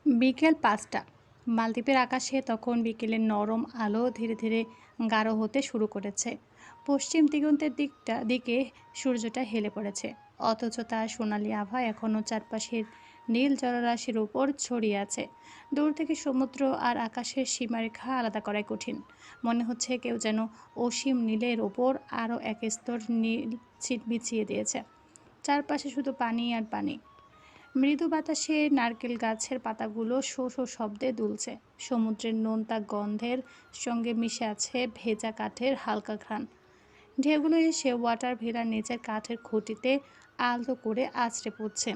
বিকেল ৫টা। মালদ্বীপের আকাশে তখন বিকেলের নরম আলো ধীরে ধীরে গাঢ় হতে শুরু করেছে। পশ্চিম দিগন্তের দিকে সূর্যটা হেলে পড়েছে, অথচ তার সোনালি আভা এখনও চারপাশের নীল জলরাশির উপর ছড়িয়ে আছে। দূর থেকে সমুদ্র আর আকাশের সীমারেখা আলাদা করাই কঠিন। মনে হচ্ছে কেউ যেন অসীম নীলের ওপর আরও এক স্তর নীল ছিট বিছিয়ে দিয়েছে। চারপাশে শুধু পানি আর পানি। মৃদু বাতাসে নারকেল গাছের পাতাগুলো শো শো শব্দে দুলছে। সমুদ্রের নোনতা গন্ধের সঙ্গে মিশে আছে ভেজা কাঠের হালকা ঘ্রাণ। ঢেউগুলো এসে ওয়াটার ভিলার নিচের কাঠের খুঁটিতে আলতো করে আছড়ে পড়ছে,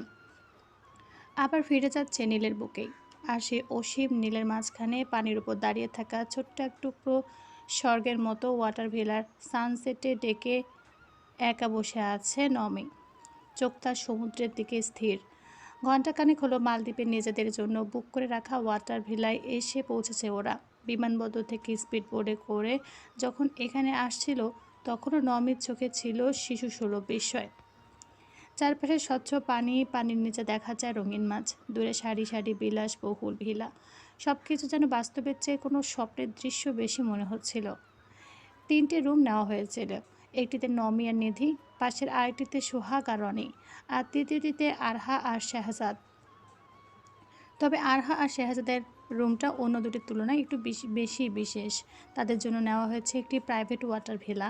আবার ফিরে যাচ্ছে নীলের বুকেই। আর সে অসীম নীলের মাঝখানে পানির উপর দাঁড়িয়ে থাকা ছোট্ট এক টুকরো স্বর্গের মতো ওয়াটার ভিলার সানসেটে ডেকে একা বসে আছে নমি। চোখ তার সমুদ্রের দিকে স্থির। ঘণ্টাখানেক হলো মালদ্বীপের নিজেদের জন্য বুক করে রাখা ওয়াটার ভিলায় এসে পৌঁছেছে ওরা। বিমানবন্দর থেকে স্পিড বোর্ডে করে যখন এখানে আসছিল, তখনও নমির চোখে ছিল শিশুসুলভ বিস্ময়। চারপাশে স্বচ্ছ পানি, পানির নিচে দেখা যায় রঙিন মাছ, দূরে সারি সারি বিলাসবহুল ভিলা। সব কিছু যেন বাস্তবের চেয়ে কোনো স্বপ্নের দৃশ্য বেশি মনে হচ্ছিল। ৩টে রুম নেওয়া হয়েছিল। একটিতে নমি আর নিধি, পাশের আরেকটিতে সোহাগ আর রনি, আর তৃতীয়টিতে আরহা আর শেহজাদ। তবে আরহা আর শেহজাদের রুমটা অন্য দুটির তুলনায় একটু বেশি বিশেষ। তাদের জন্য নেওয়া হয়েছে একটি প্রাইভেট ওয়াটার ভিলা,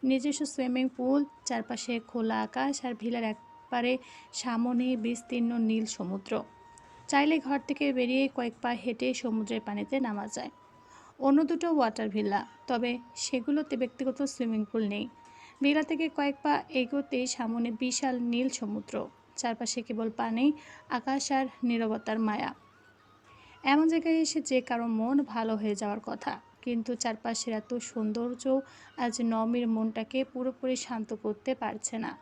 নিজস্ব সুইমিং পুল, চারপাশে খোলা আকাশ আর ভিলার একবারে সামনে বিস্তীর্ণ নীল সমুদ্র। চাইলে ঘর থেকে বেরিয়ে কয়েক পা হেঁটে সমুদ্রের পানিতে নামা যায়। অন্য দুটো ওয়াটার ভিলা, তবে সেগুলোতে ব্যক্তিগত সুইমিং পুল নেই। ভিলা থেকে কয়েক পা এগোতেই সামনে বিশাল নীল সমুদ্র, চারপাশে কেবল পানি, আকাশ আর নীরবতার মায়া। এমন জায়গায় এসে যে কারো মন ভালো হয়ে যাওয়ার কথা, কিন্তু চারপাশের এত সৌন্দর্য আজ নমির মনটাকে পুরোপুরি শান্ত করতে পারছে না।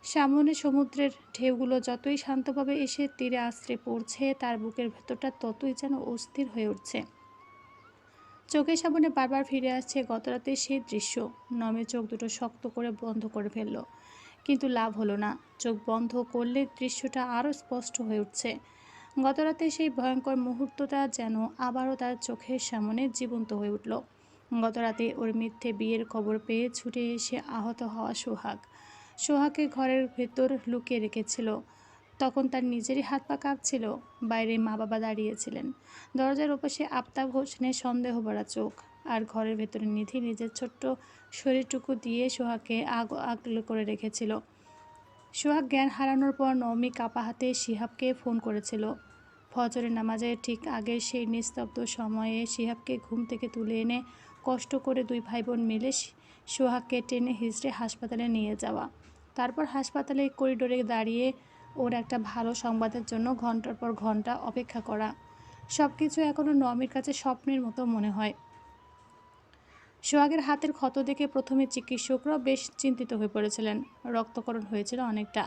সামনে সমুদ্রের ঢেউগুলো যতই শান্তভাবে এসে তীরে আছড়ে পড়ছে, তার বুকের ভেতরটা ততই যেন অস্থির হয়ে উঠছে। চোখের সামনে বারবার ফিরে আসছে গতরাতে সেই দৃশ্য। নমের চোখ দুটো শক্ত করে বন্ধ করে ফেলল, কিন্তু লাভ হলো না। চোখ বন্ধ করলে দৃশ্যটা আরও স্পষ্ট হয়ে উঠছে। গতরাতে সেই ভয়ঙ্কর মুহূর্তটা যেন আবারও তার চোখের সামনে জীবন্ত হয়ে উঠল। গতরাতে ওর মিথ্যে বিয়ের খবর পেয়ে ছুটে এসে আহত হওয়া সোহাগকে ঘরের ভেতর লুকিয়ে রেখেছিল। তখন তার নিজেরই হাত পা কাঁপছিল। বাইরে মা বাবা দাঁড়িয়েছিলেন, দরজার ওপাশে আফতাব হোসেনের সন্দেহ ভরা চোখ, আর ঘরের ভেতরে নিধি নিজের ছোট্ট শরীরটুকু দিয়ে সোহাগকে আগলে করে রেখেছিল। সোহাগ জ্ঞান হারানোর পর নওমি কাপা হাতে শিহাবকে ফোন করেছিল। ফজরের নামাজের ঠিক আগের সেই নিস্তব্ধ সময়ে শিহাবকে ঘুম থেকে তুলে এনে কষ্ট করে দুই ভাই বোন মিলে সোহাগকে টেনে হিঁচড়ে হাসপাতালে নিয়ে যাওয়া, তারপর হাসপাতালের করিডোরে দাঁড়িয়ে ওর একটা ভালো সংবাদের জন্য ঘন্টার পর ঘন্টা অপেক্ষা করা। সব কিছু এখনও নমির কাছে স্বপ্নের মতো মনে হয়। সোহাগের হাতের ক্ষত দেখে প্রথমে চিকিৎসকরা বেশ চিন্তিত হয়ে পড়েছিলেন। রক্তকরণ হয়েছিল অনেকটা,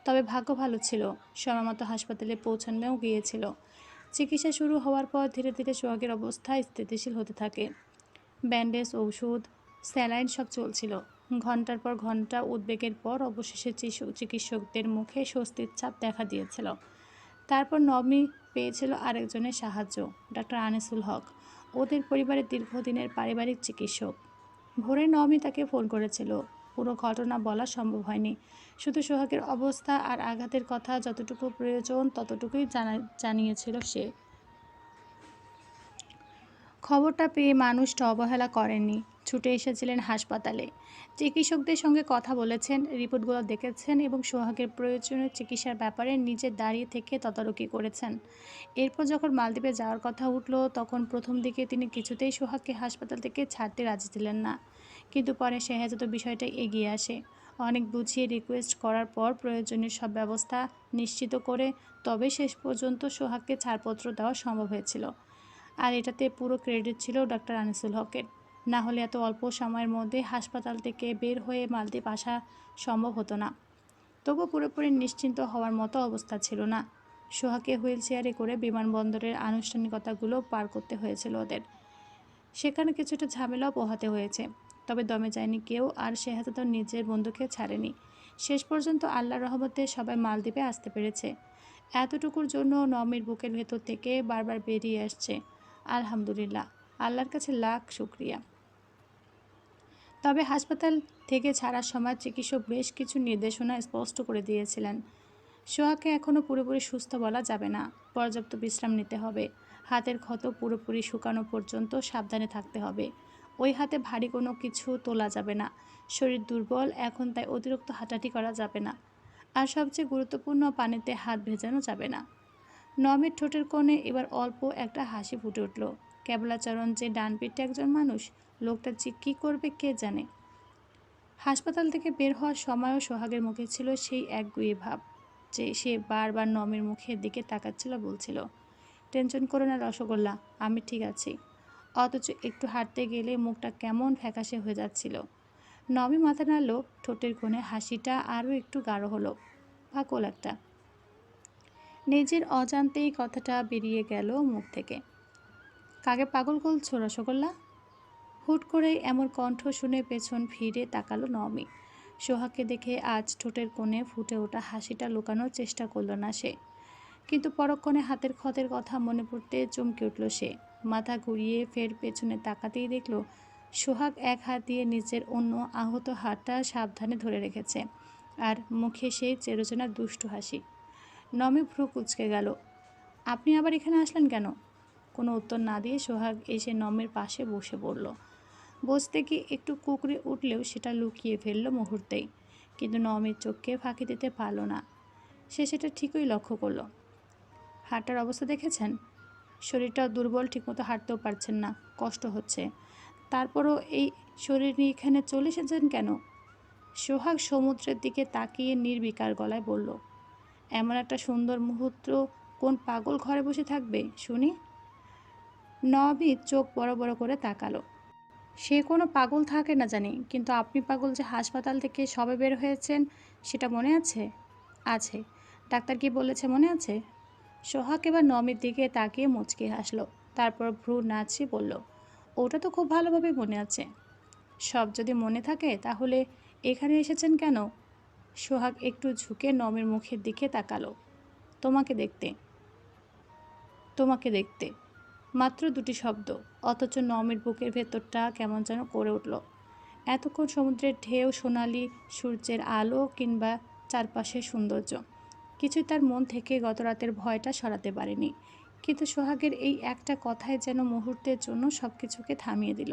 তবে ভাগ্য ভালো ছিল, সময়মতো হাসপাতালে পৌঁছানোও গিয়েছিল। চিকিৎসা শুরু হওয়ার পর ধীরে ধীরে সোহাগের অবস্থা স্থিতিশীল হতে থাকে। ব্যান্ডেজ, ঔষধ, স্যালাইন সব চলছিল। ঘন্টার পর ঘন্টা উদ্বেগের পর অবশেষে চিকিৎসকদের মুখে স্বস্তির ছাপ দেখা দিয়েছিল। তারপর নবনী পেয়েছিল আরেকজনের সাহায্য, ডাক্তার আনিসুল হক, ওদের পরিবারের দীর্ঘদিনের পারিবারিক চিকিৎসক। ভোরে নবনী তাকে ফোন করেছিল। পুরো ঘটনা বলা সম্ভব হয়নি, শুধু সোহাগের অবস্থা আর আঘাতের কথা যতটুকু প্রয়োজন ততটুকুই জানিয়েছিল সে। খবরটা পেয়ে মানুষটা অবহেলা করেননি, ছুটে এসেছিলেন হাসপাতালে। চিকিৎসকদের সঙ্গে কথা বলেছেন, রিপোর্টগুলো দেখেছেন এবং সোহাগের প্রয়োজনীয় চিকিৎসার ব্যাপারে নিজে দাঁড়িয়ে থেকে তদারকি করেছেন। এরপর যখন মালদ্বীপে যাওয়ার কথা উঠল, তখন প্রথম দিকে তিনি কিছুতেই সোহাগকে হাসপাতাল থেকে ছাড়তে রাজি ছিলেন না, কিন্তু পরে শেহজাদ বিষয়টা এগিয়ে আসে। অনেক বুঝিয়ে রিকোয়েস্ট করার পর প্রয়োজনীয় সব ব্যবস্থা নিশ্চিত করে তবে শেষ পর্যন্ত সোহাগকে ছাড়পত্র দেওয়া সম্ভব হয়েছিল। আর এটাতে পুরো ক্রেডিট ছিল ডাক্তার আনিসুল হকের। না হলে এত অল্প সময়ের মধ্যে হাসপাতাল থেকে বের হয়ে মালদ্বীপ আসা সম্ভব হতো না। তবু পুরোপুরি নিশ্চিন্ত হওয়ার মতো অবস্থা ছিল না। সোহাগকে হুইল চেয়ারে করে বিমানবন্দরের আনুষ্ঠানিকতাগুলো পার করতে হয়েছিল ওদের। সেখানে কিছুটা ঝামেলাও পোহাতে হয়েছে, তবে দমে যায়নি কেউ, আর শেহজাদ নিজের বন্ধুকে ছাড়েনি। শেষ পর্যন্ত আল্লাহর রহমতে সবাই মালদ্বীপে আসতে পেরেছে। এতটুকুর জন্য নমির বুকের ভেতর থেকে বারবার বেরিয়ে আসছে, আলহামদুলিল্লাহ, আল্লাহর কাছে লাখ শুক্রিয়া। তবে হাসপাতাল থেকে ছাড়ার সময় চিকিৎসক বেশ কিছু নির্দেশনা স্পষ্ট করে দিয়েছিলেন। সোহাগকে এখনও পুরোপুরি সুস্থ বলা যাবে না, পর্যাপ্ত বিশ্রাম নিতে হবে, হাতের ক্ষত পুরোপুরি শুকানো পর্যন্ত সাবধানে থাকতে হবে, ওই হাতে ভারী কোনো কিছু তোলা যাবে না, শরীর দুর্বল এখন, তাই অতিরিক্ত হাঁটাহাঁটি করা যাবে না, আর সবচেয়ে গুরুত্বপূর্ণ, পানিতে হাত ভেজানো যাবে না। নমের ঠোঁটের কোণে এবার অল্প একটা হাসি ফুটে উঠল। কেবলাচরণ যে ডান পিঠে একজন মানুষ, লোকটা যে কী করবে কে জানে। হাসপাতাল থেকে বের হওয়ার সময়ও সোহাগের মুখে ছিল সেই একগুঁয়ে ভাব, যে সে বারবার নমের মুখের দিকে তাকাচ্ছিল, বলছিল, টেনশন করো না রসগোল্লা, আমি ঠিক আছি। অথচ একটু হাঁটতে গেলে মুখটা কেমন ফ্যাকাশে হয়ে যাচ্ছিল। নমি মাথা নাড়ল, ঠোঁটের কোণে হাসিটা আরও একটু গাঢ় হলো। পাগল একটা। নিজের অজান্তেই কথাটা বেরিয়ে গেল মুখ থেকে। কাকে পাগল বলছো রসগোল্লা? হুট করেই এমন কণ্ঠ শুনে পেছন ফিরে তাকালো নমি। সোহাগকে দেখে আজ ঠোঁটের কোণে ফুটে ওঠা হাসিটা লুকানোর চেষ্টা করল না সে, কিন্তু পরক্ষণে হাতের ক্ষতের কথা মনে পড়তে চমকে উঠল সে। মাথা ঘুরিয়ে ফের পেছনে তাকাতেই দেখল সোহাগ এক হাত দিয়ে নিচের অন্য আহত হাতটা সাবধানে ধরে রেখেছে, আর মুখে সেই চেরোচেনা দুষ্টু হাসি। নমি ভ্রু কুঁচকে গেল। আপনি আবার এখানে আসলেন কেন? কোনো উত্তর না দিয়ে সোহাগ এসে নমের পাশে বসে পড়ল। বসতে গিয়ে একটু কুঁকড়ে উঠলেও সেটা লুকিয়ে ফেলল মুহূর্তেই, কিন্তু নমের চোখকে ফাঁকি দিতে পারল না। সে সেটা ঠিকই লক্ষ্য করল। হাঁটার অবস্থা দেখেছেন? শরীরটাও দুর্বল, ঠিকমতো হাঁটতেও পারছেন না, কষ্ট হচ্ছে। তারপরও এই শরীর নিয়ে এখানে চলে এসেছেন কেন? সোহাগ সমুদ্রের দিকে তাকিয়ে নির্বিকার গলায় বলল, এমন একটা সুন্দর মুহূর্ত কোন পাগল ঘরে বসে থাকবে শুনি? নবীর চোখ বড় বড় করে তাকালো। সে কোনো পাগল থাকে না জানি, কিন্তু আপনি পাগল যে হাসপাতাল থেকে সবে বের হয়েছেন সেটা মনে আছে? আছে। ডাক্তার কি বলেছে মনে আছে? সোহাগ এবার নমির দিকে তাকিয়ে মুচকি হাসলো, তারপর ভ্রু নাচিয়ে বলল, ওটা তো খুব ভালোভাবে মনে আছে। সব যদি মনে থাকে তাহলে এখানে এসেছেন কেন? সোহাগ একটু ঝুঁকে নমের মুখের দিকে তাকালো। তোমাকে দেখতে। তোমাকে দেখতে, মাত্র দুটি শব্দ, অথচ নমের বুকের ভেতরটা কেমন যেন করে উঠল। এতক্ষণ সমুদ্রের ঢেউ, সোনালি সূর্যের আলো কিংবা চারপাশের সৌন্দর্য কিছুই তার মন থেকে গতরাতের ভয়টা সরাতে পারেনি, কিন্তু সোহাগের এই একটা কথাই যেন মুহূর্তের জন্য সব কিছুকে থামিয়ে দিল।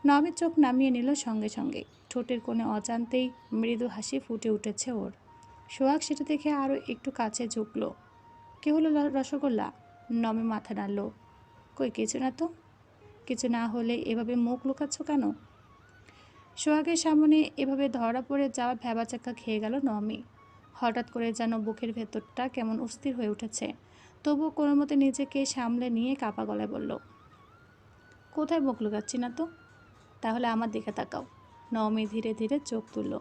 নমের চোখ নামিয়ে নিল সঙ্গে সঙ্গে, ঠোঁটের কোণে অজান্তেই মৃদু হাসি ফুটে উঠেছে ওর। সোহাগ সেটা দেখে আরও একটু কাছে ঝুঁকল। কে হলো রসগোল্লা? নমে মাথা নাড়ল। কই কিছু না তো। কিছু না হলে এভাবে মুখ লুকাচ্ছ কেন? সোহাগের সামনে এভাবে ধরা পড়ে যাওয়া ভ্যাবাচাক্কা খেয়ে গেল নমি। হঠাৎ করে যেন বুকের ভেতরটা কেমন অস্থির হয়ে উঠেছে, তবুও কোনো মতে নিজেকে সামলে নিয়ে কাপা গলায় বলল, কোথায় মুখ লুকাচ্ছি না তো। তাহলে আমার দিকে তাকাও। নমি ধীরে ধীরে চোখ তুলল।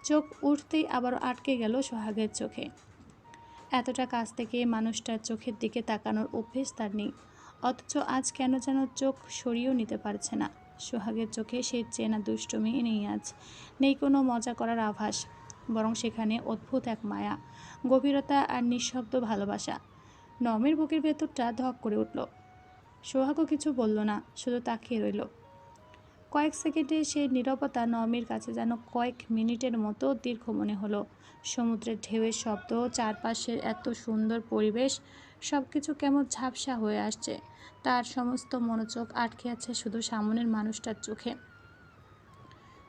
চোখ উঠতেই আবারও আটকে গেল সোহাগের চোখে। এতটা কাছ থেকে মানুষটার চোখের দিকে তাকানোর অভ্যেস তার নেই, অথচ আজ কেন যেন চোখ সরিয়েও নিতে পারছে না। সোহাগের চোখে সে চেনা দুষ্টুমি নেই, আজ নেই কোনো মজা করার আভাস, বরং সেখানে অদ্ভুত এক মায়া, গভীরতা আর নিঃশব্দ ভালোবাসা। নমের বুকের ভেতরটা ধক করে উঠল। সোহাগও কিছু বলল না, শুধু তাকিয়ে রইল। কয়েক সেকেন্ডে সেই নীরবতা নমির কাছে যেন কয়েক মিনিটের মতো দীর্ঘ মনে হলো। সমুদ্রের ঢেউয়ের শব্দ, চারপাশের এত সুন্দর পরিবেশ, সব কিছু কেমন ঝাপসা হয়ে আসছে। তার সমস্ত মনোযোগ আটকে আছে শুধু সামনের মানুষটার চোখে।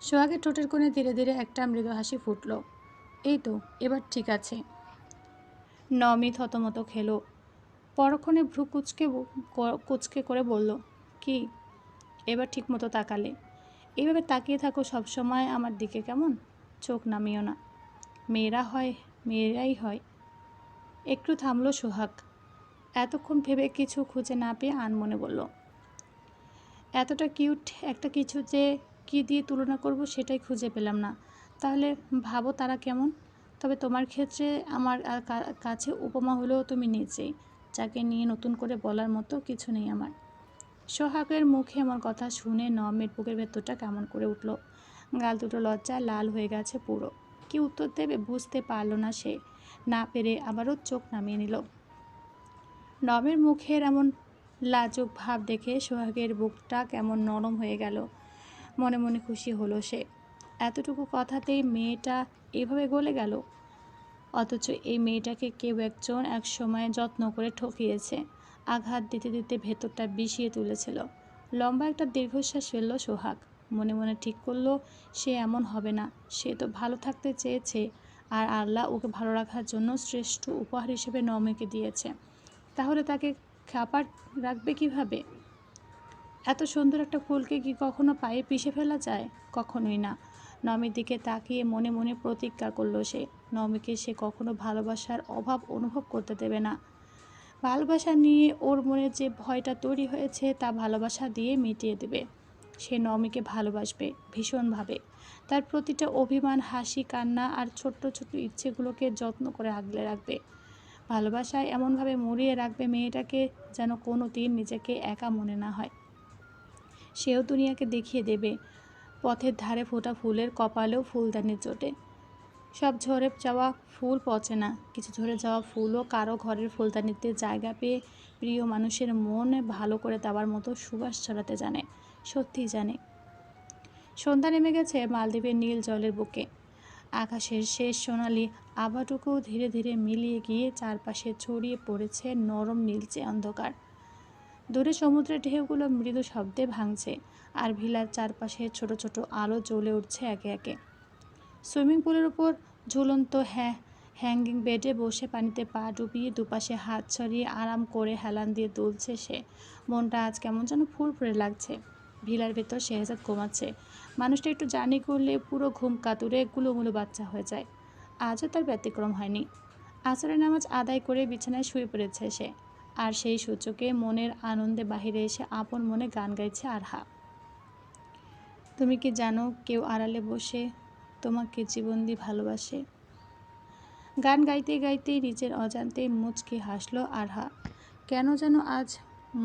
সোহাগের ঠোঁটের কোণে ধীরে ধীরে একটা মৃদু হাসি ফুটল। এই তো, এবার ঠিক আছে। নমি থতমত খেলো। পরক্ষণে ভ্রু কুচকে করে বলল, কি? এবার ঠিক মতো তাকালে? এইভাবে তাকিয়ে থাকো সবসময় আমার দিকে, কেমন? চোখ নামিও না। মেয়েরাই হয়। একটু থামলো সোহাগ। এতক্ষণ ভেবে কিছু খুঁজে না পেয়ে আনমনে বলল, এতটা কিউট একটা কিছু যে কি দিয়ে তুলনা করব সেটাই খুঁজে পেলাম না। তাহলে ভাবো তারা কেমন? তবে তোমার ক্ষেত্রে আমার কাছে উপমা হলেও তুমি নিজেই, যাকে নিয়ে নতুন করে বলার মতো কিছু নেই আমার। সোহাগের মুখে এমন কথা শুনে নমের বুকের ভেতরটা কেমন করে উঠল। গাল দুটো লজ্জায় লাল হয়ে গেছে পুরো। কি উত্তর দেবে বুঝতে পারল না সে। না পেরে আবারও চোখ নামিয়ে নিল। নমের মুখের এমন লাজুক ভাব দেখে সোহাগের বুকটা কেমন নরম হয়ে গেল। মনে মনে খুশি হলো সে। এতটুকু কথাতেই মেয়েটা এভাবে গলে গেল। অথচ এই মেয়েটাকে কেউ একজন একসময় যত্ন করে ঠকিয়েছে, আঘাত দিতে দিতে ভেতরটা বিষিয়ে তুলেছিল। লম্বা একটা দীর্ঘশ্বাস ফেলল সোহাগ। মনে মনে ঠিক করলো সে এমন হবে না। সে তো ভালো থাকতে চেয়েছে, আর আল্লাহ ওকে ভালো রাখার জন্য শ্রেষ্ঠ উপহার হিসেবে নমেকে দিয়েছে। তাহলে তাকে খাবার রাখবে কিভাবে? এত সুন্দর একটা ফুলকে কি কখনো পায়ে পিষে ফেলা যায়? কখনোই না। নমের দিকে তাকিয়ে মনে মনে প্রতিজ্ঞা করল সে, নমিকে সে কখনো ভালোবাসার অভাব অনুভব করতে দেবে না। ভালোবাসা নিয়ে ওর মনে যে ভয়টা তৈরি হয়েছে তা ভালোবাসা দিয়ে মিটিয়ে দেবে। সে নমিকে ভালোবাসবে ভীষণভাবে। তার প্রতিটা অভিমান, হাসি, কান্না আর ছোট্ট ছোট্ট ইচ্ছেগুলোকে যত্ন করে আগলে রাখবে। ভালোবাসায় এমনভাবে মুড়িয়ে রাখবে মেয়েটাকে যেন কোনো দিন নিজেকে একা মনে না হয়। সেও দুনিয়াকে দেখিয়ে দেবে পথের ধারে ফোটা ফুলের কপালেও ফুলদানি জোটে। সব ঝরে যাওয়া ফুল পচে না, কিছু ঝরে যাওয়া ফুলও কারো ঘরের ফুলদানিতে জায়গা পেয়ে প্রিয় মানুষের মনে ভালো করে দেওয়ার মতো সুবাস ছড়াতে জানে। সত্যিই জানে। সন্ধ্যা নেমে গেছে মালদ্বীপের নীল জলের বুকে। আকাশের শেষ সোনালি আভাটুকু ধীরে ধীরে মিলিয়ে গিয়ে চারপাশে ছড়িয়ে পড়েছে নরম নীলচে অন্ধকার। দূরে সমুদ্রের ঢেউগুলো মৃদু শব্দে ভাঙছে, আর ভিলার চারপাশে ছোট ছোট আলো জ্বলে উঠছে একে একে। সুইমিং পুলের উপর ঝুলন্ত হ্যাঙ্গিং বেডে বসে পানিতে পা ডুবিয়ে দুপাশে হাত ছড়িয়ে আরাম করে হেলান দিয়ে দুলছে সে। মনটা আজ কেমন যেন ফুরফুরে লাগছে। ভিলার ভেতর শেহজাদ ঘুমাচ্ছে। মানুষটা একটু জার্নি করলে পুরো ঘুম কাতুরে গুলোমুলো বাচ্চা হয়ে যায়। আজও তার ব্যতিক্রম হয়নি। আসরের নামাজ আদায় করে বিছানায় শুয়ে পড়েছে সে। আর সেই সূচকে মনের আনন্দে বাহিরে এসে আপন মনে গান গাইছে আরহা। তুমি কি জানো কেউ আড়ালে বসে তোমাকে জীবন দিয়ে ভালোবাসে? গান গাইতে গাইতেই নিজের অজান্তেই মুচকি হাসল আরহা। কেন যেন আজ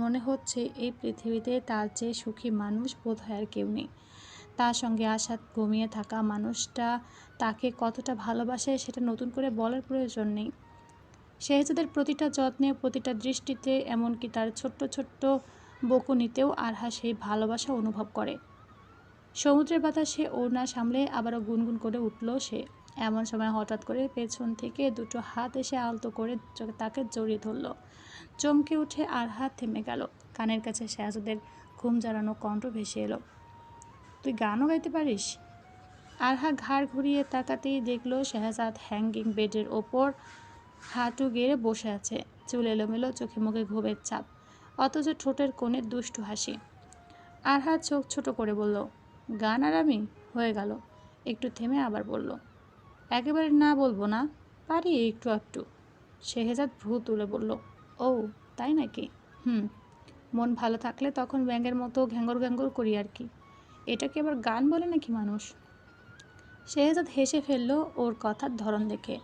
মনে হচ্ছে এই পৃথিবীতে তার চেয়ে সুখী মানুষ বোধহয় আর কেউ নেই। তার সঙ্গে আশা ঘুমিয়ে থাকা মানুষটা তাকে কতটা ভালোবাসে সেটা নতুন করে বলার প্রয়োজন নেই। শেহজাদের প্রতিটা যত্নে, প্রতিটা দৃষ্টিতে, এমনকি তার ছোট্ট ছোট্ট বকুনিতেও আরহা সেই ভালোবাসা অনুভব করে। সমুদ্রের বাতাসে ওড়না সামলে আবারও গুনগুন করে উঠল সে। এমন সময় হঠাৎ করে পেছন থেকে দুটো হাত এসে আলতো করে তাকে জড়িয়ে ধরল। চমকে উঠে আরহা থেমে গেল। কানের কাছে শেহজাদের ঘুম জড়ানো কণ্ঠ ভেসে এলো, তুই গানও গাইতে পারিস? আরহা ঘাড় ঘুরিয়ে তাকাতেই দেখল শেহজাদ হ্যাঙ্গিং বেডের ওপর হাঁটু গেড়ে বসে আছে। চুল এলোমেলো, চোখে মুখে ঘুমের ছাপ, অথচ ঠোঁটের কোণে দুষ্টু হাসি। আরহা চোখ ছোট করে বলল, গান আর আমি? হয়ে গেল। একটু থেমে আবার বলল, একেবারে না বলবো না, পারি একটু একটু। শেহজাদ ভ্রু তুলে বলল, ও তাই নাকি? মন ভালো থাকলে তখন ব্যাঙের মতো ঘ্যাঙ্গর ঘ্যাঙ্গর করি আর কি। এটাকে আবার গান বলে নাকি মানুষ? শেহজাদ হেসে ফেলল ওর কথার ধরন দেখে।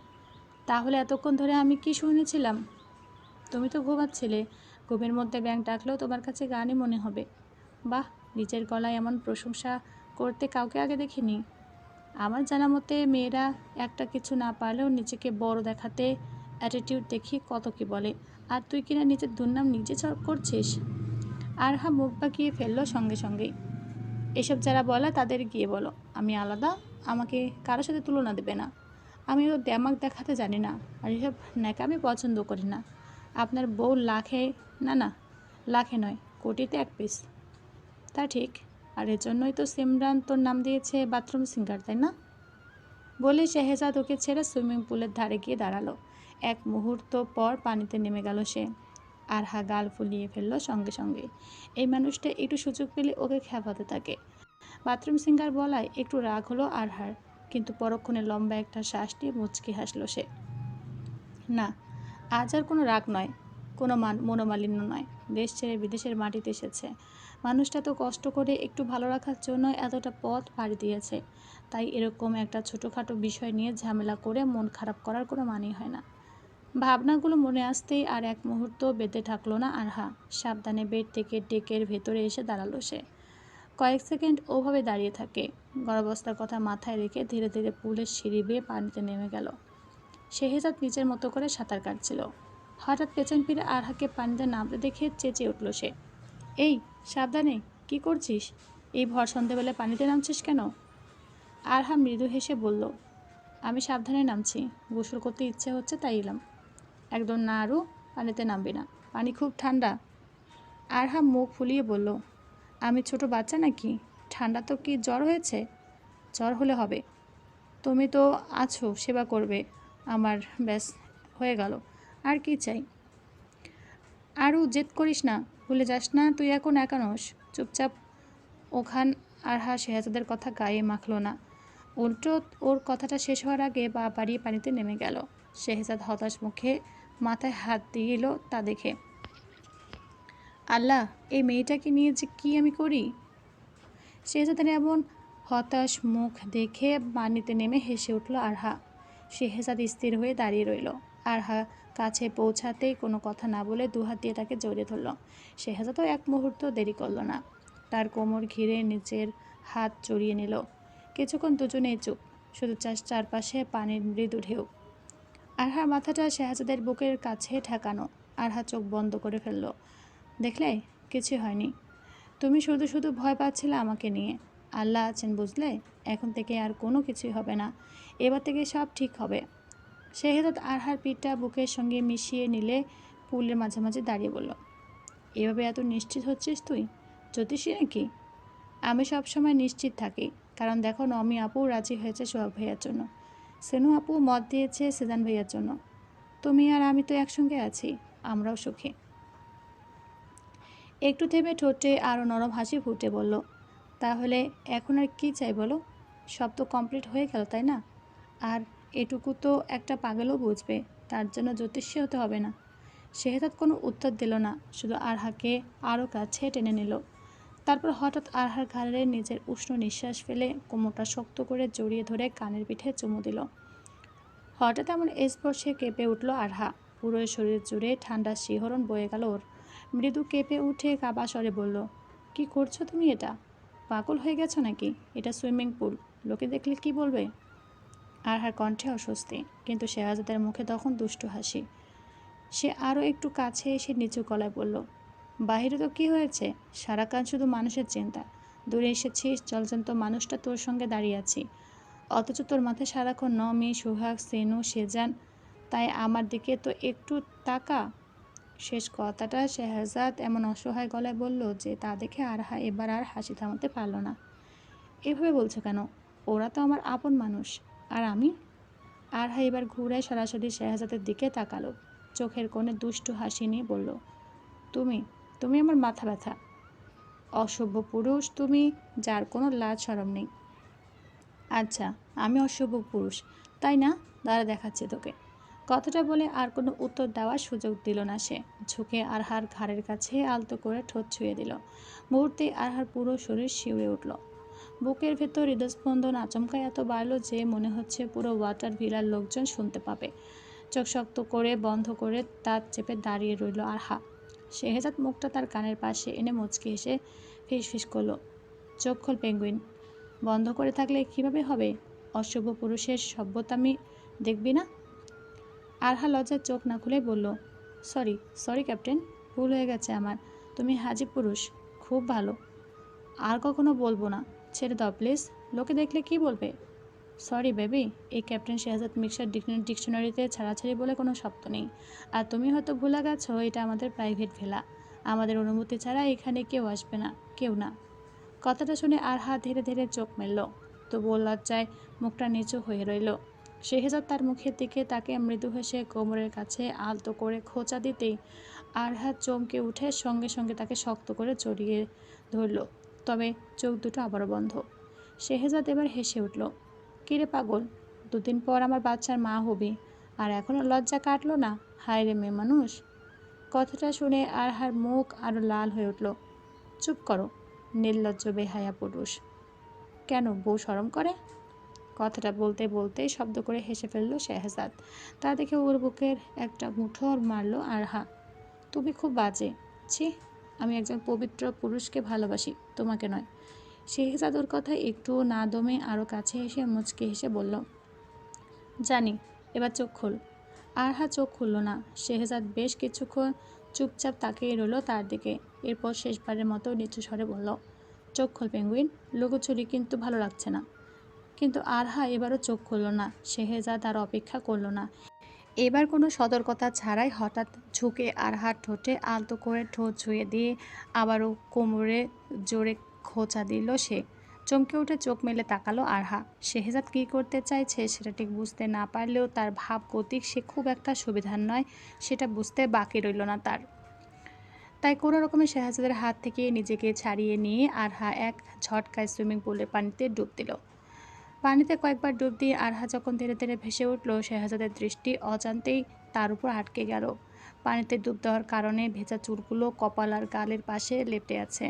তাহলে এতক্ষণ ধরে আমি কি শুনেছিলাম? তুমি তো ঘুমাচ্ছিলে। ঘুমের মধ্যে ব্যাঙ ডাকলেও তোমার কাছে গানই মনে হবে। বাহ, নিজের গলায় এমন প্রশংসা করতে কাউকে আগে দেখিনি। আমার জানা মতে মেয়েরা একটা কিছু না পারলেও নিজেকে বড় দেখাতে অ্যাটিটিউড দেখি কত কি বলে, আর তুই কিনা নিজের দুর্নাম নিজে করছিস। আরহা মুখ বাঁকিয়ে ফেললো সঙ্গে সঙ্গেই। এসব যারা বলে তাদের গিয়ে বলো আমি আলাদা, আমাকে কারোর সাথে তুলনা দেবে না। আমি তো দেমাক দেখাতে জানি না, আর এসব ন্যাকামি পছন্দ করি না। আপনার বউ লাখে, না না, লাখে নয়, কোটিতে এক পিস। তা ঠিক, আর এর জন্যই তো সিমরান তোর নাম দিয়েছে বাথরুম সিঙ্গার, তাই না? বলে শেহজাদ ওকে ছেড়ে সুইমিং পুলের ধারে গিয়ে দাঁড়ালো। এক মুহূর্ত পর পানিতে নেমে গেল সে। আরহা গাল ফুলিয়ে ফেললো সঙ্গে সঙ্গে। এই মানুষটা একটু সুযোগ পেলে ওকে খেপাতে থাকে। বাথরুম সিঙ্গার বলায় একটু রাগ হলো আরহার, কিন্তু পরক্ষণে লম্বা একটা শ্বাস নিয়ে মুচকি হাসলো সে। না, আজ আর কোনো রাগ নয়, কোনো মনোমালিন্য নয়। দেশ ছেড়ে বিদেশের মাটিতে এসেছে মানুষটা, তো কষ্ট করে একটু ভালো রাখার জন্য এতটা পথ পাড়ি দিয়েছে। তাই এরকম একটা ছোটোখাটো বিষয় নিয়ে ঝামেলা করে মন খারাপ করার কোনো মানেই হয় না। ভাবনাগুলো মনে আসতেই আর এক মুহূর্ত বেঁধে থাকলো না আরহা। সাবধানে বেড থেকে ডেকের ভেতরে এসে দাঁড়ালো সে। কয়েক সেকেন্ড ওভাবে দাঁড়িয়ে থাকে, গর্ভাবস্থার কথা মাথায় রেখে ধীরে ধীরে পুলের সিঁড়ি বেয়ে পানিতে নেমে গেল। শেহজাদ নিজের মতো করে সাঁতার কাটছিল। হঠাৎ পেছন ফিরে আরহাকে পানিতে নামতে দেখে চেঁচিয়ে উঠল সে। এই, সাবধানে! কি করছিস? এই ভর সন্ধেবেলায় পানিতে নামছিস কেন? আরহা মৃদু হেসে বলল, আমি সাবধানে নামছি। গোসল করতে ইচ্ছে হচ্ছে তাই এলাম। একদম না আরু, পানিতে নামবি না। পানি খুব ঠান্ডা। আরহা মুখ ফুলিয়ে বলল, আমি ছোট বাচ্চা নাকি? ঠান্ডা তো কি জ্বর হয়েছে? জ্বর হলে হবে। তুমি তো আছো, সেবা করবে আমার, ব্যাস হয়ে গেল। আর কি চাই? আরও জেদ করিস না, ভুলে যাস না তুই এখন একা নস। চুপচাপ ওখান। আরহা শেহজাদের কথা গায়ে মাখল না, উল্টো ওর কথাটা শেষ হওয়ার আগে পা বাড়িয়ে পানিতে নেমে গেল। শেহজাদ হতাশ মুখে মাথায় হাত দিল তা দেখে। আল্লাহ, এই মেয়েটাকে নিয়ে যে কি আমি করি! শেহজাদের এমন হতাশ মুখ দেখে পানিতে নেমে হেসে উঠল আরহা। শেহজাদ স্থির হয়ে দাঁড়িয়ে রইল। আরহা কাছে পৌঁছাতেই কোনো কথা না বলে দুহাত দিয়ে তাকে জড়িয়ে ধরল। শেহজাদও এক মুহূর্ত দেরি করল না, তার কোমর ঘিরে নিচের হাত জড়িয়ে নিল। কিছুক্ষণ দুজনেই চুপ, শুধু চারপাশে পানির মৃদু ঢেউ। আরহার মাথাটা শেহজাদের বুকের কাছে ঠেকানো। আরহা চোখ বন্ধ করে ফেলল। দেখলে, কিছু হয়নি। তুমি শুধু শুধু ভয় পাচ্ছিলে আমাকে নিয়ে। আল্লাহ আছেন বুঝলে, এখন থেকে আর কোনো কিছুই হবে না। এবার থেকে সব ঠিক হবে। শেহজাদ আরহার পিঠটা বুকের সঙ্গে মিশিয়ে নিলে পুলের মাঝামাঝি দাঁড়িয়ে বলল, এভাবে এত নিশ্চিত হচ্ছিস তুই? জ্যোতিষী নাকি? আমি সব সময় নিশ্চিত থাকি, কারণ দেখো নমি আপু রাজি হয়েছে সোহাগ ভাইয়ার জন্য, সেনু আপু মত দিয়েছে সেজান ভাইয়ার জন্য। তুমি আর আমি তো একসঙ্গে আছি, আমরাও সুখী। একটু থেমে ঠোঁটে আরও নরম হাসি ফুটে বলল, তাহলে এখন আর কি চাই বলো? সব তো কমপ্লিট হয়ে গেল তাই না? আর এটুকু তো একটা পাগলও বুঝবে, তার জন্য জ্যোতিষী হতে হবে না। শেহজাদ কোনো উত্তর দিল না, শুধু আরহাকে আরও কাছে টেনে নিল। তারপর হঠাৎ আরহার ঘাড়ে নিজের উষ্ণ নিঃশ্বাস ফেলে কোমরটা শক্ত করে জড়িয়ে ধরে কানের পিঠে চুমু দিল। হঠাৎ এমন স্পর্শে কেঁপে উঠল আরহা। পুরো শরীর জুড়ে ঠান্ডা শিহরণ বয়ে গেল ওর। মৃদু কেঁপে উঠে কাবা স্বরে বলল, কি করছো তুমি এটা? পাগল হয়ে গেছো নাকি? এটা সুইমিং পুল, লোকে দেখলে কি বলবে? আরহার কণ্ঠে অস্বস্তি, কিন্তু শেহজাদের মুখে তখন দুষ্টু হাসি। সে আরও একটু কাছে এসে নিচু গলায় বলল, বাহিরে তো কি হয়েছে? সারাক্ষণ শুধু মানুষের চিন্তা। দূরে এসেছিস, জলজন্ত মানুষটা তোর সঙ্গে দাঁড়িয়ে আছি, অথচ তোর মাথায় সারাক্ষণ নমি, সোহাগ, সেনু, সেজান। তাই আমার দিকে তো একটু তাকা। শেষ কথাটা শেহজাদ এমন অসহায় গলায় বলল যে তা দেখে আরহা এবার আর হাসি থামাতে পারল না। এভাবে বলছো কেন? ওরা তো আমার আপন মানুষ। আর আমি? আরহা এবার ঘুরে সরাসরি শেহজাদের দিকে তাকালো, চোখের কোণে দুষ্টু হাসি নিয়ে বলল, তুমি তুমি আমার মাথা ব্যথা। অসভ্য পুরুষ তুমি, যার কোনো লাজ শরম নেই। আচ্ছা, আমি অসভ্য পুরুষ তাই না? দাঁড়া, দেখাচ্ছে তোকে। কথাটা বলে আর কোনো উত্তর দেওয়ার সুযোগ দিল না সে। ঝুঁকে আরহার ঘাড়ের কাছে আলতো করে ঠোঁট ছুঁয়ে দিল। মুহূর্তে আরহার পুরো শরীর শিউরে উঠল। বুকের ভেতর হৃদস্পন্দন আচমকা এত বাড়ল যে মনে হচ্ছে পুরো ওয়াটার ভিলার লোকজন শুনতে পাবে। চোখ শক্ত করে বন্ধ করে দাঁত চেপে দাঁড়িয়ে রইল আরহা। শেহজাদ মুখটা তার কানের পাশে এনে মুচকি এসে ফিসফিস করল, চোখ খোল পেঙ্গুইন। বন্ধ করে থাকলে কিভাবে হবে? অসভ্য পুরুষের সভ্যতামি দেখবি না? আরহা লজ্জার চোখ না খুলে বলল, সরি সরি ক্যাপ্টেন, ভুল হয়ে গেছে আমার। তুমি হাজি পুরুষ, খুব ভালো। আর কখনো বলবো না, ছেড়ে দাও প্লিজ। লোকে দেখলে কি বলবে? সরি বেবি, এই ক্যাপ্টেন শেহজাদ মিক্সার ডিকশনারিতে ছাড়াছাড়ি বলে কোনো শব্দ নেই। আর তুমি হয়তো ভুলে গেছো এটা আমাদের প্রাইভেট ভেলা, আমাদের অনুমতি ছাড়া এখানে কেউ আসবে না, কেউ না। কথাটা শুনে আরহা ধীরে ধীরে চোখ মেলল, তবুও লজ্জায় মুখটা নিচু হয়ে রইল। শেহজাদ তার মুখের দিকে তাকে মৃদু হেসে কোমরের কাছে আলতো করে খোঁচা দিতেই আরহা চমকে উঠে সঙ্গে সঙ্গে তাকে শক্ত করে জড়িয়ে ধরল, তবে চোখ দুটো আবারও বন্ধ। শেহজাদ এবার হেসে উঠল, কিরে পাগল, দুদিন পর আমার বাচ্চার মা হবি, আর এখনও লজ্জা কাটলো না? হায় রে মেয়ে মানুষ! কথাটা শুনে আরহার মুখ আরও লাল হয়ে উঠল। চুপ করো, নির্লজ্জ বেহায়া পুরুষ। কেন, বউ শরম করে? কথাটা বলতে বলতেই শব্দ করে হেসে ফেলল শেহজাদ। তা দেখে ওর বুকের একটা মুঠোর মারল আরহা। তুমি খুব বাজে, ছি। আমি একজন পবিত্র পুরুষকে ভালোবাসি, তোমাকে নয়। শেহজাদ ওর কথা একটুও না দমে আরও কাছে এসে মুচকে হেসে বলল, জানি, এবার চোখ খোল। আরহা চোখ খুলল না। শেহজাদ বেশ কিছুক্ষণ চুপচাপ তাকিয়ে রইল তার দিকে। এরপর শেষবারের মতো নিচু স্বরে বলল, চোখ খোল পেঙ্গুইন, লুকোচুরি কিন্তু ভালো লাগছে না। কিন্তু আরহা এবারও চোখ খুলল না। শেহজাদ আর অপেক্ষা করল না। এবার কোনো সতর্কতা ছাড়াই হঠাৎ ঝুঁকে আরহার ঠোঁটে আলতো করে ঠোঁট ছুঁয়ে দিয়ে আবারও কোমরে জোরে খোঁচা দিল সে। চমকে উঠে চোখ মেলে তাকালো আরহা। শেহজাদ কী করতে চাইছে সেটা ঠিক বুঝতে না পারলেও তার ভাব গতিক সে খুব একটা সুবিধার নয় সেটা বুঝতে বাকি রইল না তার। তাই কোনো রকমে শেহজাদের হাত থেকে নিজেকে ছাড়িয়ে নিয়ে আরহা এক ঝটকায় সুইমিং পুলের পানিতে ডুব দিল। পানিতে কয়েকবার ডুব দিয়ে আরহা যখন ধীরে ধীরে ভেসে উঠল, শেহজাদের দৃষ্টি অজান্তেই তার উপর আটকে গেল। পানিতে ডুব দেওয়ার কারণে ভেজা চুলগুলো কপাল আর গালের পাশে লেপ্টে আছে।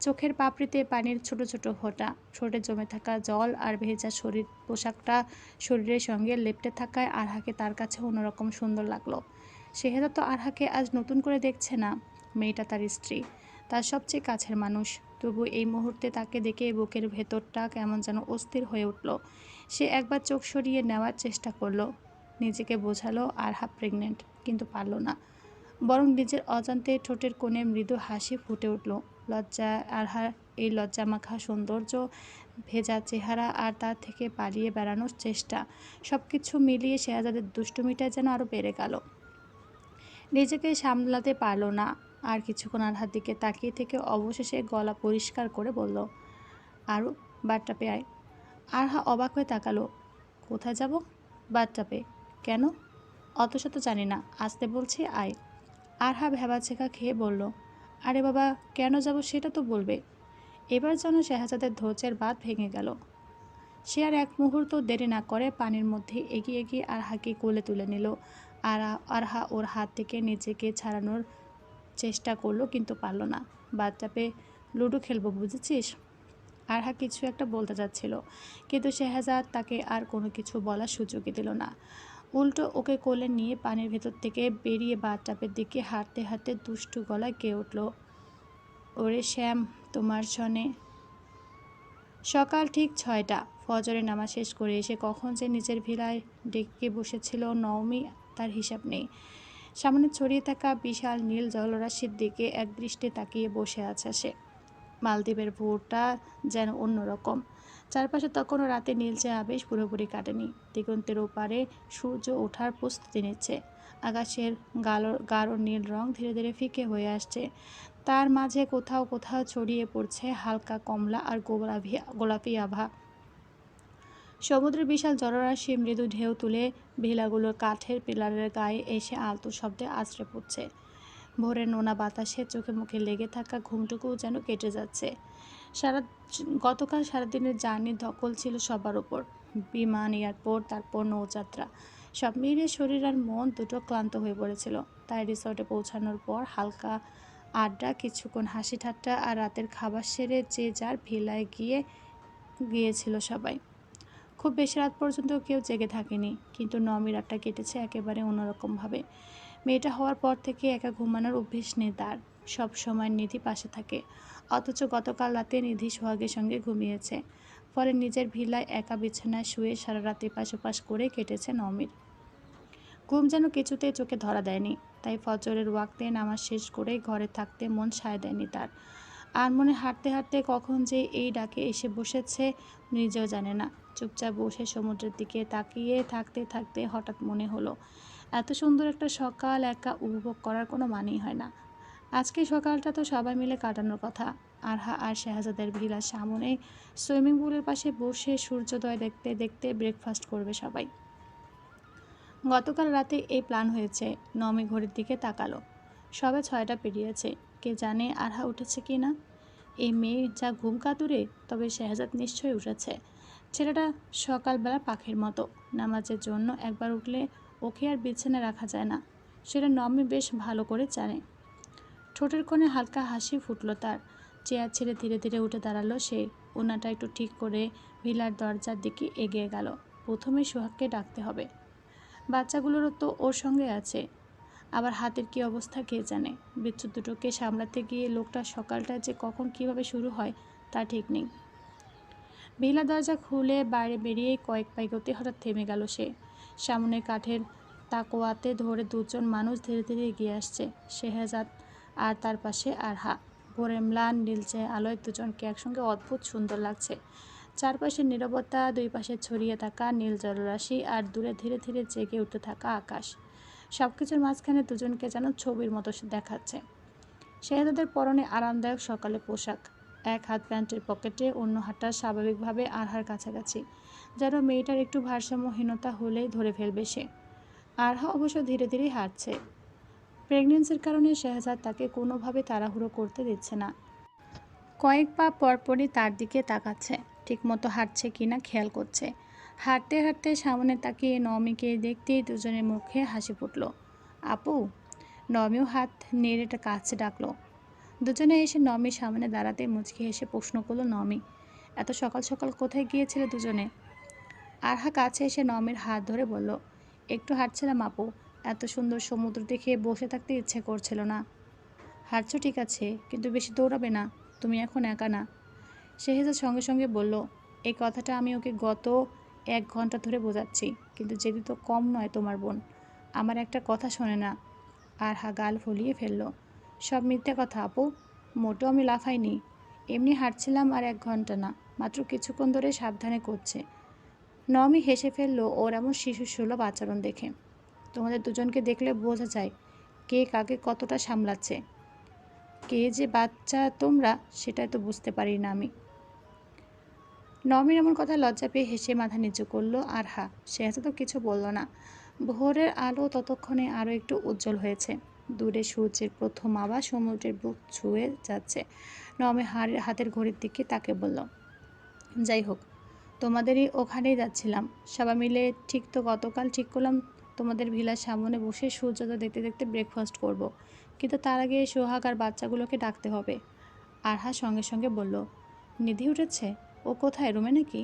চোখের পাপড়িতে পানির ছোট ছোট ফোঁটা, ঠোঁটে জমে থাকা জল আর ভেজা পোশাকটা শরীরের সঙ্গে লেপ্টে থাকায় আরহাকে তার কাছে অন্যরকম সুন্দর লাগলো। শেহজাদ তো আরহাকে আজ নতুন করে দেখছে না। মেয়েটা তার স্ত্রী, তার সবচেয়ে কাছের মানুষ। তবু এই মুহূর্তে তাকে দেখে বুকের ভেতরটা কেমন যেন অস্থির হয়ে উঠল। সে একবার চোখ সরিয়ে নেওয়ার চেষ্টা করলো, নিজেকে বোঝালো আরহা প্রেগনেন্ট, কিন্তু পারল না। বরং নিজের অজান্তে ঠোঁটের কোণে মৃদু হাসি ফুটে উঠল। লজ্জা, আরহার এই লজ্জামাখা সৌন্দর্য, ভেজা চেহারা আর তার থেকে পালিয়ে বেড়ানোর চেষ্টা, সব কিছু মিলিয়ে শেহজাদের দুষ্টুমিটা যেন আরও বেড়ে গেল। নিজেকে সামলাতে পারল না। আর কিছুক্ষণ আরহার দিকে তাকিয়ে থেকে অবশেষে গলা পরিষ্কার করে বলল, আরও বাথটাবে আয়। আরহা অবাক হয়ে তাকালো। কোথায় যাব? বাথটাবে? কেন? অত শত জানি না, আসতে বলছি আয়। আরহা ভ্যাবাচেকা খেয়ে বলল, আরে বাবা, কেন যাব সেটা তো বলবে। এবার যেন শেহজাদের ধৈর্যের বাঁধ ভেঙে গেল। সে আর এক মুহূর্ত দেরি না করে পানির মধ্যে এগিয়ে গিয়ে আরহাকে কোলে তুলে নিল। আরহা ওর হাত থেকে নিজেকে ছাড়ানোর চেষ্টা করলো, কিন্তু পারল না। বাথটাবে লুডো খেলবো বুঝেছিস? আরহা কিছু একটা বলতে যাচ্ছিল, কিন্তু শেহজাদ তাকে আর কোনো কিছু বলার সুযোগই দিল না। উল্টো ওকে কোলে নিয়ে পানির ভেতর থেকে বেরিয়ে বাথটাবের দিকে হাঁটতে হাঁটতে দুষ্টু গলায় গেয়ে উঠল, ওরে শ্যাম, তোমার সনে। সকাল ঠিক 6টা। ফজরের নামাজ শেষ করে এসে কখন যে নিজের ভিলায় ডেকে বসেছিল নওমি, তার হিসাব নেই। সামনে ছড়িয়ে থাকা বিশাল নীল জলরাশির দিকে একদৃষ্টে তাকিয়ে বসে আছে সে। মালদ্বীপের ভোরটা যেন অন্যরকম। চারপাশে তখনও রাতে নীলচে আবেশ পুরোপুরি কাটেনি। দিগন্তের ওপারে সূর্য ওঠার প্রস্তুতি নিচ্ছে। আকাশের গাঢ় নীল রং ধীরে ধীরে ফিকে হয়ে আসছে। তার মাঝে কোথাও কোথাও ছড়িয়ে পড়ছে হালকা কমলা আর গোলাপি আভা। সমুদ্রের বিশাল জলরাশি মৃদু ঢেউ তুলে ভিলাগুলোর কাঠের পিলারের গায়ে এসে আলতো শব্দে আছড়ে পড়ছে। ভোরের নোনা বাতাসে চোখে মুখে লেগে থাকা ঘুমটুকুও যেন কেটে যাচ্ছে। গতকাল সারাদিনের জার্নির ধকল ছিল সবার ওপর। বিমান, এয়ারপোর্ট, তারপর নৌযাত্রা, সব মিলিয়ে শরীর আর মন দুটো ক্লান্ত হয়ে পড়েছিল। তাই রিসর্টে পৌঁছানোর পর হালকা আড্ডা, কিছুক্ষণ হাসি ঠাট্টা আর রাতের খাবার সেরে যে যার ভিলায় গিয়েছিল সবাই। খুব বেশি রাত পর্যন্ত কেউ জেগে থাকেনি, কিন্তু নমি রাতটা কেটেছে একেবারে অন্যরকমভাবে। মেয়েটা হওয়ার পর থেকে একা ঘুমানোর অভ্যেস নেই তার। সব সময় নিধি পাশে থাকে, অথচ গতকাল রাতে নিধি সোহাগের সঙ্গে ঘুমিয়েছে। ফলে নিজের ভিলায় একা বিছানায় শুয়ে সারা রাত এপাশ ওপাশ করে কেটেছে নমির। ঘুম যেন কিছুতেই চোখে ধরা দেয়নি। তাই ফজরের ওয়াক্তে নামাজ শেষ করে ঘরে থাকতে মন সায় দেয়নি তার। আর মনে হাঁটতে হাঁটতে কখন যে এই ডাকে এসে বসেছে নিজেও জানে না। চুপচাপ বসে সমুদ্রের দিকে তাকিয়ে থাকতে থাকতে হঠাৎ মনে হলো, এত সুন্দর একটা সকাল একা উপভোগ করার কোনো মানেই হয় না। আজকে সকালটা তো সবাই মিলে কাটানোর কথা। আরহা আর শেহজাদের ভিলার সামনে সুইমিং পুলের পাশে বসে সূর্যোদয় দেখতে দেখতে ব্রেকফাস্ট করবে সবাই। গতকাল রাতে এই প্ল্যান হয়েছে। নমি ঘড়ির দিকে তাকালো, সবে 6টা পেরিয়েছে। কে জানে আরহা উঠেছে কি না। এই মেয়ে যা ঘুম কাতুরে, তবে শেহজাদ নিশ্চয়ই উঠেছে। ছেলেটা সকালবেলা পাখির মতো, নামাজের জন্য একবার উঠলে ওকে আর বিছানায় রাখা যায় না। সেটা নমি বেশ ভালো করে জানে। ঠোঁটের কোণে হালকা হাসি ফুটল তার। চেয়ার ছেড়ে ধীরে ধীরে উঠে দাঁড়ালো সে। ওনাটা একটু ঠিক করে ভিলার দরজার দিকে এগিয়ে গেল। প্রথমে সোহাগকে ডাকতে হবে। বাচ্চাগুলোরও তো ওর সঙ্গে আছে। আবার হাতের কি অবস্থা কে জানে। বিচ্ছু দুটোকে সামলাতে গিয়ে লোকটার সকালটা যে কখন কিভাবে শুরু হয় তা ঠিক নেই। ভিলা দরজা খুলে বাইরে বেরিয়ে কয়েক পাই গতি হঠাৎ থেমে গেল সে। সামনে কাঠের তাকোয়াতে ধরে দুজন মানুষ ধীরে ধীরে এগিয়ে আসছে। শেহজাদ আর তার পাশে আরহা। ভোরের ম্লান নীলচে আলোয় দুজনকে একসঙ্গে অদ্ভুত সুন্দর লাগছে। চারপাশের নীরবতা, দুই পাশে ছড়িয়ে থাকা নীল জলরাশি আর দূরে ধীরে ধীরে জেগে উঠতে থাকা আকাশ, সবকিছুর মাঝখানে দুজনকে যেন ছবির মতো দেখাচ্ছে। শেহজাদের পরনে আরামদায়ক সকালে পোশাক, এক হাত প্যান্টের পকেটে, অন্য হাতটা স্বাভাবিকভাবে আরহার কাছাকাছি, যেন মেয়েটার একটু ভারসাম্যহীনতা হলেই ধরে ফেলবে সে। আরহা অবশ্য ধীরে ধীরে হাঁটছে। প্রেগনেন্সির কারণে শেহজাদ তাকে কোনোভাবে তাড়াহুড়ো করতে দিচ্ছে না। কয়েক পা পরপরই তার দিকে তাকাচ্ছে, ঠিকমতো হাঁটছে কিনা খেয়াল করছে। হাঁটতে হাঁটতে সামনে তাকিয়ে নমিকে দেখতেই দুজনের মুখে হাসি ফুটল। আপু! নমিও হাত নেড়ে কাছে ডাকলো। দুজনে এসে নমির সামনে দাঁড়াতে মুচকি হেসে প্রশ্ন করলো নমি, এত সকাল সকাল কোথায় গিয়েছিলে দুজনে? আরহা কাছে এসে নমির হাত ধরে বলল, একটু হাঁটছিলাম আপু, এত সুন্দর সমুদ্র দেখে বসে থাকতে ইচ্ছে করছিল না। হাঁটছো ঠিক আছে, কিন্তু বেশি দৌড়াবে না, তুমি এখন একা না। শেহজাদ সঙ্গে সঙ্গে বলল, এই কথাটা আমি ওকে গত 1 ঘন্টা ধরে বোঝাচ্ছি, কিন্তু জেদি তো কম নয় তোমার বোন, আমার একটা কথা শোনে না। আরহা গাল ফুলিয়ে ফেলল, সব মিথ্যে কথা আপু, মোটেও আমি লাফাইনি, এমনি হাঁটছিলাম, আর 1 ঘন্টা না, মাত্র কিছুক্ষণ ধরে সাবধানে করছে। নমি হেসে ফেলল ওর এমন শিশুসুলভ আচরণ দেখে। তোমাদের দুজনকে দেখলে বোঝা যায় কে কাকে কতটা সামলাচ্ছে। কে যে বাচ্চা তোমরা, সেটাই তো বুঝতে পারি না আমি। নমির এমন কথা লজ্জা পেয়ে হেসে মাথা নিচু করলো আরহা। শেহজাদ তো কিছু বলল না। ভোরের আলো ততক্ষণে আরও একটু উজ্জ্বল হয়েছে। দূরে সূর্যের প্রথম আভা সমুদ্রের বুক ছুঁয়ে যাচ্ছে। নমি হাতের ঘড়ির দিকে তাকে বলল, যাই হোক, তোমাদেরই ওখানেই যাচ্ছিলাম সবাই মিলে। ঠিক তো গতকাল ঠিক করলাম তোমাদের ভিলার সামনে বসে সূর্যোদয় দেখতে দেখতে ব্রেকফাস্ট করব, কিন্তু তার আগে সোহাগ আর বাচ্চাগুলোকে ডাকতে হবে। আরহা সঙ্গে সঙ্গে বলল, নিধি উঠেছে? ও কোথায়, রুমে নাকি?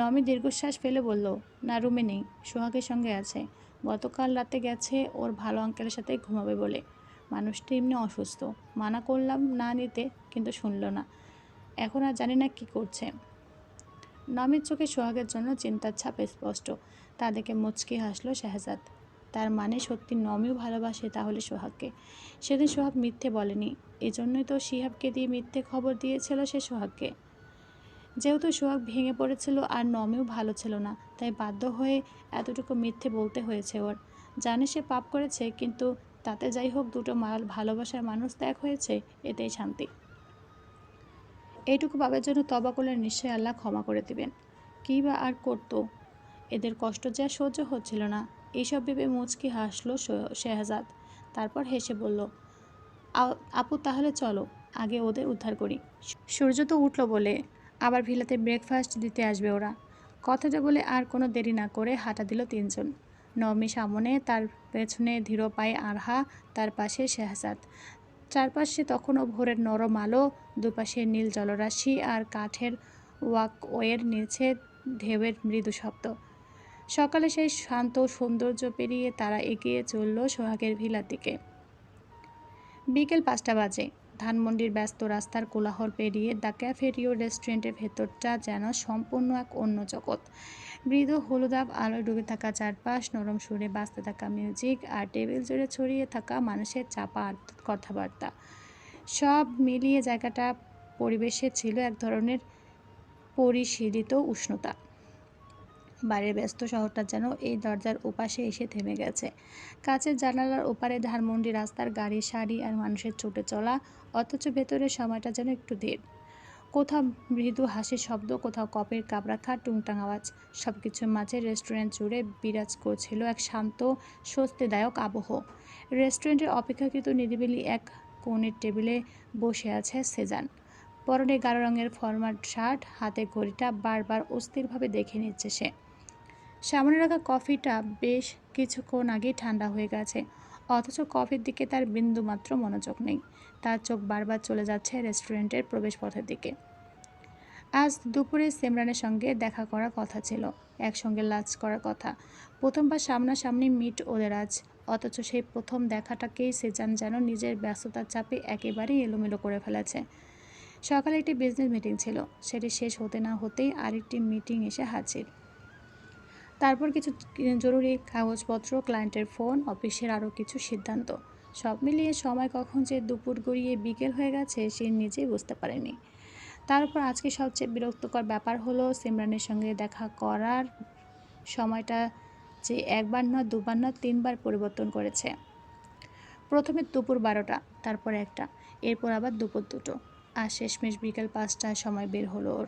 নমি দীর্ঘশ্বাস ফেলে বলল, না রুমে নেই, সোহাগের সঙ্গে আছে। গতকাল রাতে গেছে ওর ভালো আঙ্কেলের সাথে ঘুমাবে বলে। মানুষটা এমনি অসুস্থ, মানা করলাম না নিতে, কিন্তু শুনল না। এখন আর জানি না কি করছে। নমির চোখে সোহাগের জন্য চিন্তার ছাপ স্পষ্ট। তা দেখে মুচকি হাসলো শেহজাদ। তার মানে সত্যি নমিও ভালোবাসে তাহলে সোহাগকে। সেদিন সোহাগ মিথ্যে বলেনি, এজন্যই তো শিহাবকে দিয়ে মিথ্যে খবর দিয়েছিল সে সোহাগকে। যেহেতু সোহাগ ভেঙে পড়েছিল আর নমিও ভালো ছিল না, তাই বাধ্য হয়ে এতটুকু মিথ্যে বলতে হয়েছে ওর। জানে সে পাপ করেছে, কিন্তু তাতে যাই হোক, দুটো ভালোবাসার মানুষ ত্যাগ হয়েছে, এতেই শান্তি। এইটুকু পাবার জন্য তবা করলে নিশ্চয়ই আল্লাহ ক্ষমা করে দিবেন। কী বা আর করতো, এদের কষ্ট যা সহ্য হচ্ছিল না। এইসব ভেবে মুচকি হাসলো শেহজাদ। তারপর হেসে বলল, আপু তাহলে চলো, আগে ওদের উদ্ধার করি। সূর্য তো উঠল বলে আবার ভিলাতে ব্রেকফাস্ট দিতে আসবে ওরা। কথাটা বলে আর কোনো দেরি না করে হাঁটা দিল তিনজন। নমি সামনে, তার পেছনে ধীর পায়ে আরহা, তার পাশে শেহজাদ। চারপাশে তখনও ভোরের নরম আলো, দুপাশে নীল জলরাশি আর কাঠের ওয়াকওয়ের নিচে ঢেউয়ের মৃদু শব্দ। সকালে সেই শান্ত সৌন্দর্য পেরিয়ে তারা এগিয়ে চলল সোহাগের ভিলার দিকে। বিকেল 5টা বাজে। ধানমন্ডির ব্যস্ত রাস্তার কোলাহল পেরিয়ে দ্য ক্যাফে রিও রেস্টুরেন্টের ভেতরটা যেন সম্পূর্ণ এক অন্য জগৎ। মৃদু হলুদাভ আলোয় ডুবে থাকা চারপাশ, নরম সুরে বাজতে থাকা মিউজিক, আর টেবিল জুড়ে ছড়িয়ে থাকা মানুষের চাপা কথাবার্তা, সব মিলিয়ে জায়গাটা পরিবেশে ছিল এক ধরনের পরিশীলিত উষ্ণতা। বাইরের ব্যস্ত শহরটা যেন এই দরজার ওপাশে এসে থেমে গেছে। কাচের জানালার ওপারে ধানমন্ডি রাস্তার গাড়ি সারি আর মানুষের ছুটে চলা, অথচ ভেতরের সময়টা যেন একটু ধীর। কোথাও মৃদু হাসির শব্দ, কোথাও কপের কাবড়া খাট টুংটাং আওয়াজ। সব কিছুর মাঝে রেস্টুরেন্ট জুড়ে বিরাজ করছিল এক শান্ত স্বস্তিদায়ক আবহ। রেস্টুরেন্টের অপেক্ষাকৃত নিরিবিলি এক কোণের টেবিলে বসে আছে সেজান। পরনে গাঢ় রঙের ফরমাল শার্ট, হাতে ঘড়িটা বারবার অস্থিরভাবে দেখে নিচ্ছে সে। সামনে রাখা কফিটা বেশ কিছুক্ষণ আগেই ঠান্ডা হয়ে গেছে, অথচ কফির দিকে তার বিন্দুমাত্র মনোযোগ নেই। তার চোখ বারবার চলে যাচ্ছে রেস্টুরেন্টের প্রবেশপথের দিকে। আজ দুপুরে সিমরানের সঙ্গে দেখা করার কথা ছিল, একসঙ্গে লাঞ্চ করার কথা। প্রথমবার সামনাসামনি মিট ওদের আজ, অথচ সেই প্রথম দেখাটাকেই সেজান যেন নিজের ব্যস্ততার চাপে একেবারেই এলোমেলো করে ফেলেছে। সকালে একটি বিজনেস মিটিং ছিল, সেটি শেষ হতে না হতেই আরেকটি মিটিং এসে হাজির। তারপর কিছু জরুরি কাগজপত্র, ক্লায়েন্টের ফোন, অফিসের আরও কিছু সিদ্ধান্ত। সব মিলিয়ে সময় কখন যে দুপুর গড়িয়ে বিকেল হয়ে গেছে সে নিজেই বুঝতে পারেনি। তার উপর আজকে সবচেয়ে বিরক্তকর ব্যাপার হলো সিমরানের সঙ্গে দেখা করার সময়টা যে একবার না দুবার না তিনবার পরিবর্তন করেছে। প্রথমে দুপুর 12টা, তারপর 1টা, এরপর আবার দুপুর 2টো, আর শেষমেশ বিকেল 5টার সময় বের হলো ওর।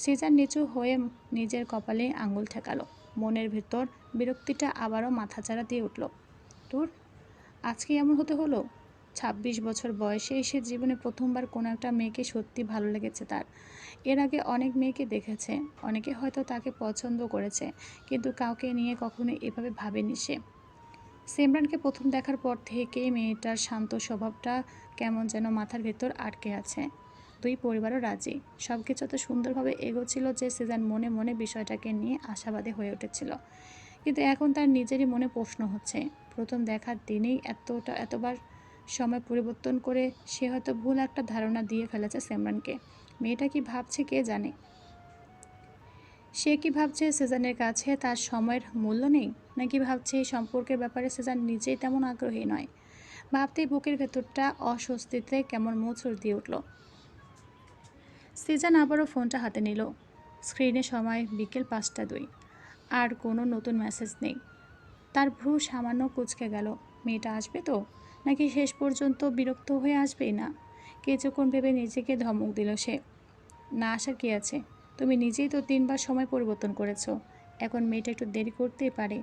সিজান নিচু হয়ে নিজের কপালে আঙুল ঠেকালো। মনের ভেতর বিরক্তিটা আবারও মাথাচাড়া দিয়ে উঠল। তোর আজকে এমন হতে হলো? 26 বছর বয়সে এসে জীবনে প্রথমবার কোনো একটা মেয়েকে সত্যি ভালো লেগেছে তার। এর আগে অনেক মেয়েকে দেখেছে, অনেকে হয়তো তাকে পছন্দ করেছে, কিন্তু কাউকে নিয়ে কখনো এভাবে ভাবেনি সে। সিমরানকে প্রথম দেখার পর থেকেই মেয়েটার শান্ত স্বভাবটা কেমন যেন মাথার ভেতর আটকে আছে। দুই পরিবারও রাজি, সব কিছু এত সুন্দরভাবে এগোচ্ছিল যে সিজান মনে মনে বিষয়টাকে নিয়ে আশাবাদী হয়ে উঠেছিল। কিন্তু এখন তার নিজেরই মনে প্রশ্ন হচ্ছে, প্রথম দেখার দিনেই এতবার সময় পরিবর্তন করে সে হয়তো ভুল একটা ধারণা দিয়ে ফেলেছে সিমরানকে। মেয়েটা কি ভাবছে কে জানে। সে কি ভাবছে সেজানের কাছে তার সময়ের মূল্য নেই, নাকি ভাবছে এই সম্পর্কের ব্যাপারে সেজান নিজেই তেমন আগ্রহী নয়। ভাবতেই বুকের ভেতরটা অস্বস্তিতে কেমন মোচড় দিয়ে উঠল। সিজান আবারও ফোনটা হাতে নিল। স্ক্রিনে সময় বিকেল 5টা 2। আর কোনো নতুন মেসেজ নেই। তার ভ্রু সামান্য কুঁচকে গেল। মেয়েটা আসবে তো, নাকি শেষ পর্যন্ত বিরক্ত হয়ে আসবেই না। কিছুক্ষণ ভেবে নিজেকে ধমক দিল সে। না আসার কি আছে, তুমি নিজেই তো 3বার সময় পরিবর্তন করেছো। এখন মেয়েটা একটু দেরি করতেই পারে।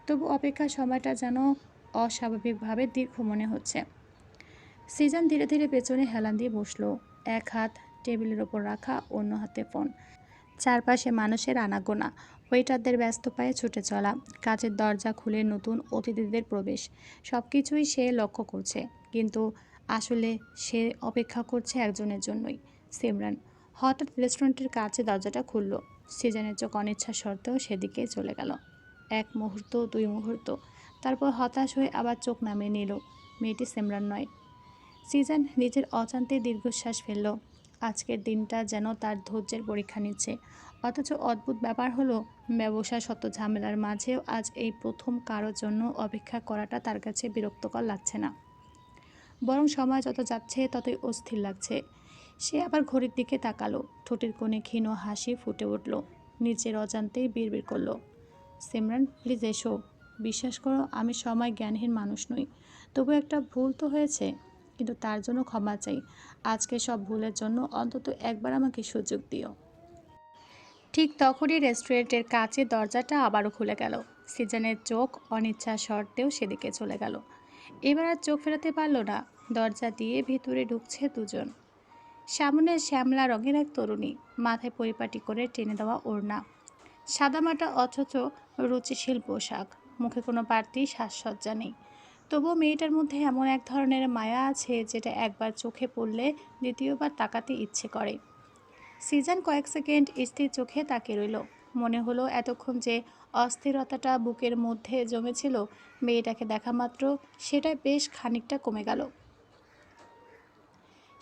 তবু অপেক্ষার সময়টা যেন অস্বাভাবিকভাবে দীর্ঘ মনে হচ্ছে। সিজান ধীরে ধীরে পেছনে হেলান দিয়ে বসলো। এক হাত টেবিলের ওপর রাখা, অন্য হাতে ফোন। চারপাশে মানুষের আনাগোনা, ওয়েটারদের ব্যস্ত পায়ে ছুটে চলা, কাচের দরজা খুলে নতুন অতিথিদের প্রবেশ। সব কিছুই সে লক্ষ্য করছে, কিন্তু আসলে সে অপেক্ষা করছে একজনের জন্যই, সিমরান। হঠাৎ রেস্টুরেন্টের কাছে দরজাটা খুলল। সিজনের চোখ অনিচ্ছা সত্ত্বেও সেদিকে চলে গেল। 1 মুহূর্ত, 2 মুহূর্ত, তারপর হতাশ হয়ে আবার চোখ নামিয়ে নিল। মেয়েটি সিমরান নয়। সিজান নিজের অজান্তে দীর্ঘশ্বাস ফেলল। আজকের দিনটা যেন তার ধৈর্যের পরীক্ষা নিচ্ছে। অথচ অদ্ভুত ব্যাপার হলো, ব্যবসা শত ঝামেলার মাঝেও আজ এই প্রথম কারোর জন্য অপেক্ষা করাটা তার কাছে বিরক্তকর লাগছে না। বরং সময় যত যাচ্ছে ততই অস্থির লাগছে। সে আবার ঘড়ির দিকে তাকালো। ঠোঁটের কোণে ক্ষীণ হাসি ফুটে উঠল। নিজের অজান্তেই বিড়বিড় করলো, সিমরান প্লিজ এসো। বিশ্বাস করো, আমি সময় জ্ঞানহীন মানুষ নই। তবু একটা ভুল তো হয়েছে, কিন্তু তার জন্য ক্ষমা চাই। আজকে সব ভুলের জন্য অন্তত একবার আমাকে সুযোগ দিও। ঠিক তখনই রেস্টুরেন্টের কাচের দরজাটা আবারও খুলে গেল। সিজনের চোখ অনিচ্ছা সত্ত্বেও সেদিকে চলে গেল। এবার আর চোখ ফেরাতে পারল না। দরজা দিয়ে ভিতরে ঢুকছে দুজন। সামনে শ্যামলা রঙের এক তরুণী, মাথায় পরিপাটি করে টেনে দেওয়া ওড়না, সাদামাটা অথচ রুচিশীল পোশাক, মুখে কোনো বাড়তি সাজসজ্জা নেই। তবুও মেয়েটার মধ্যে এমন এক ধরনের মায়া আছে যেটা একবার চোখে পড়লে দ্বিতীয়বার তাকাতে ইচ্ছে করে। সিজন কয়েক সেকেন্ড স্থির চোখে তাকিয়ে রইল। মনে হলো এতক্ষণ যে অস্থিরতাটা বুকের মধ্যে জমেছিল, মেয়েটাকে দেখা মাত্র সেটা বেশ খানিকটা কমে গেল।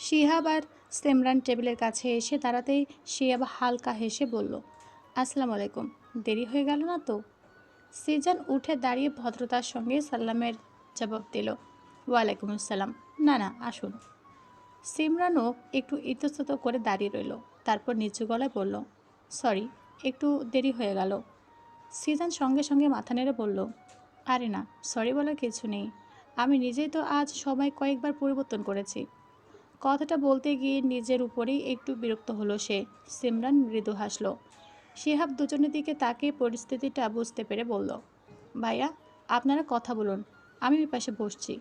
শিহাব আর সিমরান টেবিলের কাছে এসে দাঁড়াতেই শিহাব হালকা হেসে বলল, আসসালামু আলাইকুম, দেরি হয়ে গেল না তো? সিজান উঠে দাঁড়িয়ে ভদ্রতার সঙ্গে সালামের জবাব দিল, ওয়ালাইকুম আসসালাম। না না, আসুন। সিমরানও একটু ইতস্তত করে দাঁড়িয়ে রইল। তারপর নিচু গলায় বলল, সরি, একটু দেরি হয়ে গেল। সিজান সঙ্গে সঙ্গে মাথা নেড়ে বলল, আরে না, সরি বলার কিছু নেই। আমি নিজেই তো আজ সময় কয়েকবার পরিবর্তন করেছি। কথাটা বলতে গিয়ে নিজের উপরেই একটু বিরক্ত হলো সে। সিমরান মৃদু হাসল। শিহাব দুজনের দিকে তাকিয়ে পরিস্থিতিটা বুঝতে পেরে বলল, ভাইয়া, আপনারা কথা বলুন, আমি ওই পাশে বসছি।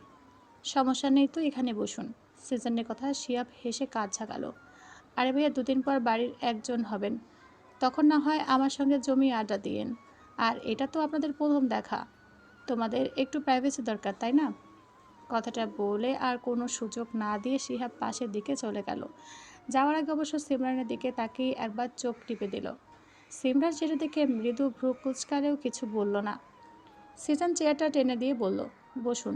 সমস্যা নেই তো, এখানে বসুন। সিজনের কথা শিহাব হেসে কাঁধ ঝাঁকালো। আরে ভাইয়া, 2 দিন পর বাড়ির একজন হবেন, তখন না হয় আমার সঙ্গে জমি আড্ডা দিয়েন। আর এটা তো আপনাদের প্রথম দেখা, তোমাদের একটু প্রাইভেসি দরকার, তাই না? কথাটা বলে আর কোনো সুযোগ না দিয়ে শিহাব পাশের দিকে চলে গেল। যাওয়ার আগে অবশ্য সিমরানের দিকে তাকিয়ে একবার চোখ টিপে দিল। সিমরান সেটা দেখে মৃদু ভ্রু কুঁচকালেও কিছু বলল না। সিজন চেয়ারটা টেনে দিয়ে বলল, বসুন।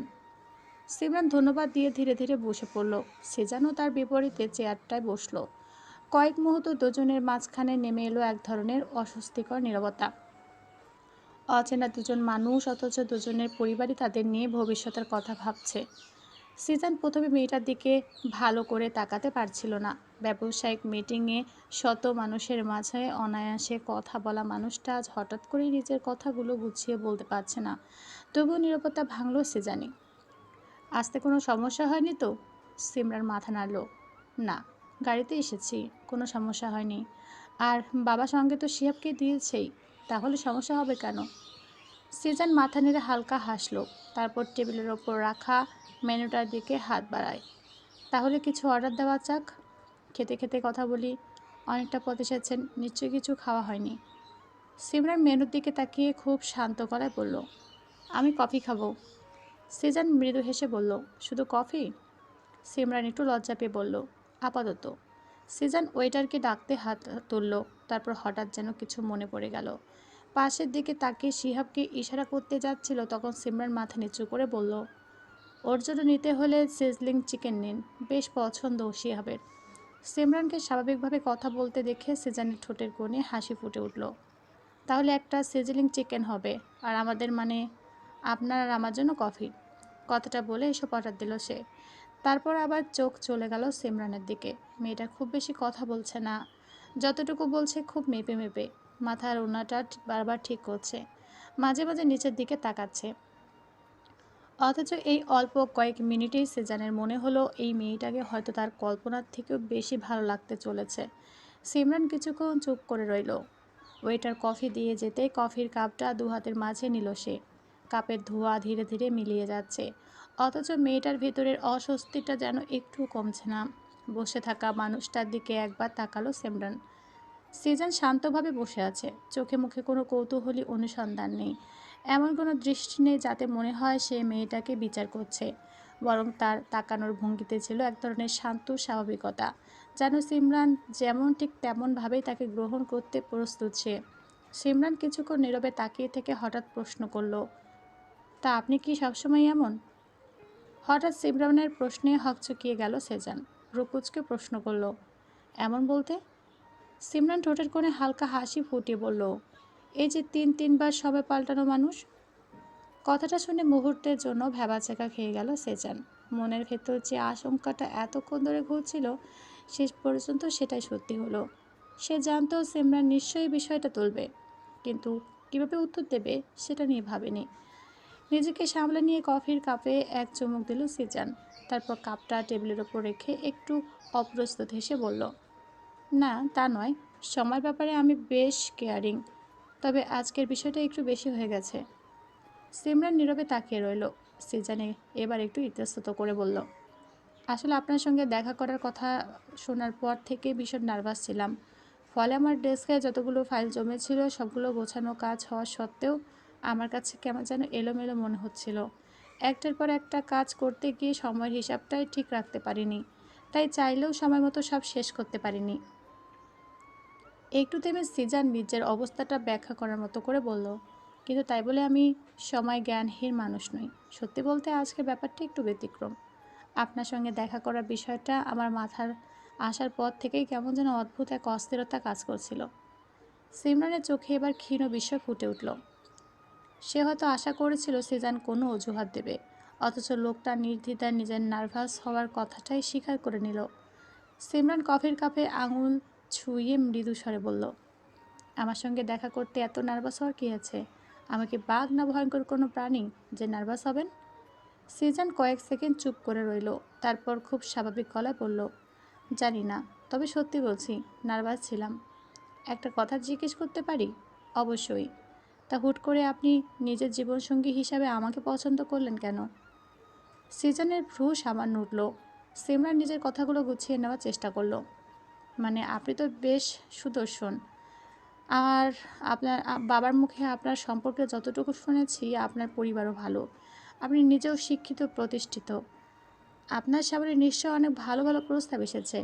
সিমরান ধন্যবাদ দিয়ে ধীরে ধীরে বসে পড়ল। সিজানও তার বিপরীতে চেয়ারটায় বসল। কয়েক মুহূর্ত দুজনের মাঝখানে নেমে এলো এক ধরনের অস্বস্তিকর নীরবতা। অচেনা দুজন মানুষ, অথচ দুজনের পরিবারই তাদের নিয়ে ভবিষ্যতের কথা ভাবছে। সিজান প্রথমে মেয়েটার দিকে ভালো করে তাকাতে পারছিল না। ব্যবসায়িক মিটিংয়ে শত মানুষের মাঝে অনায়াসে কথা বলা মানুষটা আজ হঠাৎ করে নিজের কথাগুলো গুছিয়ে বলতে পারছে না। তবুও নীরবতা ভাঙল সিজানি। আসতে কোনো সমস্যা হয়নি তো? সিমরান মাথা নাড়ল। না, গাড়িতে এসেছি, কোনো সমস্যা হয়নি। আর বাবা সঙ্গে তো শিহাবকে দিয়েছেই, তাহলে সমস্যা হবে কেন? সিজান মাথা নেড়ে হালকা হাসলো, তারপর টেবিলের ওপর রাখা মেনুটার দিকে হাত বাড়ায়। তাহলে কিছু অর্ডার দেওয়া যাক। খেতে খেতে কথা বলি। অনেকটা পথ এসেছেন, নিশ্চয়ই কিছু খাওয়া হয়নি। সিমরান মেনুর দিকে তাকিয়ে খুব শান্ত গলায় বলল, আমি কফি খাবো। সিজান মৃদু হেসে বলল, শুধু কফি? সিমরান একটু লজ্জা পেয়ে বলল, আপাতত। সিজান ওয়েটারকে ডাকতে হাত তুলল, তারপর হঠাৎ যেন কিছু মনে পড়ে গেল। পাশের দিকে তাকিয়ে শিহাবকে ইশারা করতে যাচ্ছিল, তখন সিমরান মাথা নিচু করে বলল, ওর জন্য নিতে হলে সিজলিং চিকেন নিন, বেশ পছন্দ শিহাবের। সিমরানকে স্বাভাবিকভাবে কথা বলতে দেখে সিজানের ঠোঁটের কোণে হাসি ফুটে উঠল। তাহলে একটা সিজলিং চিকেন হবে, আর আমাদের মানে আপনার আর আমার জন্য কফি। কথাটা বলে এসব অর্ডার দিল সে। তারপর আবার চোখ চলে গেল সিমরানের দিকে। মেয়েটা খুব বেশি কথা বলছে না, যতটুকু বলছে খুব মেপে মেপে। মাথার ওড়নাটা বারবার ঠিক করছে, মাঝে মাঝে নিচের দিকে তাকাচ্ছে। অথচ এই অল্প কয়েক মিনিটেই সেজানের মনে হলো এই মেয়েটাকে হয়তো তার কল্পনার থেকেও বেশি ভালো লাগতে চলেছে। সিমরান কিছুক্ষণ চুপ করে রইল। ওয়েটার কফি দিয়ে যেতেই কফির কাপটা দু হাতের মাঝে নিল সে। কাপের ধোঁয়া ধীরে ধীরে মিলিয়ে যাচ্ছে, অথচ মেয়েটার ভেতরের অস্বস্তিটা যেন একটু কমছে না। বসে থাকা মানুষটার দিকে একবার তাকালো সিমরান। সিজান শান্তভাবে বসে আছে, চোখে মুখে কোনো কৌতূহলী অনুসন্ধান নেই। এমন কোনো দৃষ্টি নেই যাতে মনে হয় সে মেয়েটাকে বিচার করছে, বরং তার তাকানোর ভঙ্গিতে ছিল এক ধরনের শান্ত স্বাভাবিকতা, যেন সিমরান যেমন ঠিক তেমনভাবেই তাকে গ্রহণ করতে প্রস্তুত সে। সিমরান কিছুক্ষণ নীরবে তাকিয়ে থেকে হঠাৎ প্রশ্ন করল, তা আপনি কি সবসময় এমন? হঠাৎ সিমরানের প্রশ্নে হকচকিয়ে গেল সেজান। ভ্রুকুচকে প্রশ্ন করল, এমন বলতে? সিমরান ঠোঁটের কোণে হালকা হাসি ফুটিয়ে বলল, এই যে তিনবার সবে পাল্টানো মানুষ। কথাটা শুনে মুহূর্তের জন্য ভ্যাবাচ্যাকা খেয়ে গেল সেজান। মনের ভেতর যে আশঙ্কাটা এতক্ষণ ধরে ঘুরছিল, শেষ পর্যন্ত সেটাই সত্যি হলো। সে জানতো সিমরান নিশ্চয়ই বিষয়টা তুলবে, কিন্তু কীভাবে উত্তর দেবে সেটা নিয়ে ভাবেনি। নিজেকে সামলে নিয়ে কফির কাপে এক চুমুক দিল সিজান। তারপর কাপটা টেবিলের ওপর রেখে একটু অপ্রস্তুত হেসে বলল, না তা নয়, সময়ের ব্যাপারে আমি বেশ কেয়ারিং, তবে আজকের বিষয়টা একটু বেশি হয়ে গেছে। সিমরান নীরবে তাকিয়ে রইল। সিজানে এবার একটু ইতস্তত করে বলল, আসলে আপনার সঙ্গে দেখা করার কথা শোনার পর থেকে ভীষণ নার্ভাস ছিলাম। ফলে আমার ডেস্কে যতগুলো ফাইল জমেছিল সবগুলো গোছানো কাজ হওয়া সত্ত্বেও আমার কাছে কেমন যেন এলোমেলো মনে হচ্ছিল। একটার পর একটা কাজ করতে গিয়ে সময়ের হিসাবটাই ঠিক রাখতে পারিনি, তাই চাইলেও সময় মতো সব শেষ করতে পারিনি। একটু থেমে সিজান নিজের অবস্থাটা ব্যাখ্যা করার মতো করে বলল, কিন্তু তাই বলে আমি সময় জ্ঞানহীন মানুষ নই। সত্যি বলতে আজকের ব্যাপারটা একটু ব্যতিক্রম। আপনার সঙ্গে দেখা করার বিষয়টা আমার মাথার আসার পর থেকেই কেমন যেন অদ্ভুত এক অস্থিরতা কাজ করছিল। সিমরানের চোখে এবার ক্ষীণ বিস্ময় ফুটে উঠল। সে হয়তো আশা করেছিল সিজান কোনো অজুহাত দেবে, অথচ লোকটা নির্দ্বিধায় নিজের নার্ভাস হওয়ার কথাটাই স্বীকার করে নিল। সিমরান কফির কাপে আঙুল ছুঁয়ে মৃদু স্বরে বলল, আমার সঙ্গে দেখা করতে এত নার্ভাস হওয়ার কী আছে? আমাকে বাঘ না ভয়ঙ্কর কোনো প্রাণী যে নার্ভাস হবেন? সিজান কয়েক সেকেন্ড চুপ করে রইল, তারপর খুব স্বাভাবিক গলায় বলল, জানি না, তবে সত্যি বলছি নার্ভাস ছিলাম। একটা কথা জিজ্ঞেস করতে পারি? অবশ্যই। তা হুট করে আপনি নিজের জীবনসঙ্গী হিসাবে আমাকে পছন্দ করলেন কেন? সিজনের ভ্রু সামান্য উঠল। সিমরান নিজের কথাগুলো গুছিয়ে নেওয়ার চেষ্টা করলো। মানে আপনি তো বেশ সুদর্শন, আর আপনার বাবার মুখে আপনার সম্পর্কে যতটুকু শুনেছি আপনার পরিবারও ভালো, আপনি নিজেও শিক্ষিত প্রতিষ্ঠিত, আপনার সামনে নিশ্চয় অনেক ভালো ভালো প্রস্তাব এসেছে।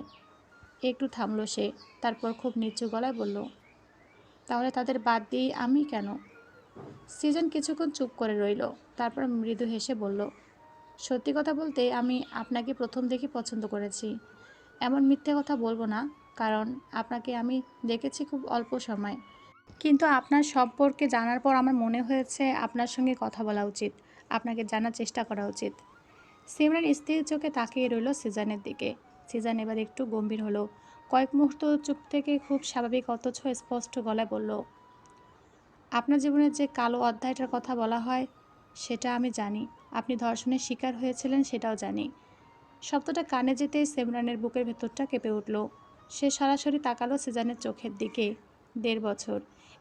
একটু থামলো সে, তারপর খুব নিচু গলায় বলল, তাহলে তাদের বাদ দিয়েই আমি কেন? সিজন কিছুক্ষণ চুপ করে রইল, তারপর মৃদু হেসে বলল, সত্যি কথা বলতে আমি আপনাকে প্রথম দেখে পছন্দ করেছি। এমন মিথ্যে কথা বলবো না, কারণ আপনাকে আমি দেখেছি খুব অল্প সময়। কিন্তু আপনার সম্পর্কে জানার পর আমার মনে হয়েছে আপনার সঙ্গে কথা বলা উচিত। আপনাকে জানার চেষ্টা করা উচিত। সিমরান স্থির চোখে তাকিয়ে রইল সিজানের দিকে। সিজান এবার একটু গম্ভীর হলো। কয়েক মুহূর্ত চুপ থেকে খুব স্বাভাবিক অথচ স্পষ্ট গলায় বলল, আপনার জীবনের যে কালো অধ্যায়টার কথা বলা হয় সেটা আমি জানি। আপনি ধর্ষণের শিকার হয়েছিলেন সেটাও জানি। শব্দটা কানে যেতেই সিমরানের বুকের ভেতরটা কেঁপে উঠল। সে সরাসরি তাকালো সিজানের চোখের দিকে। ১.৫ বছর।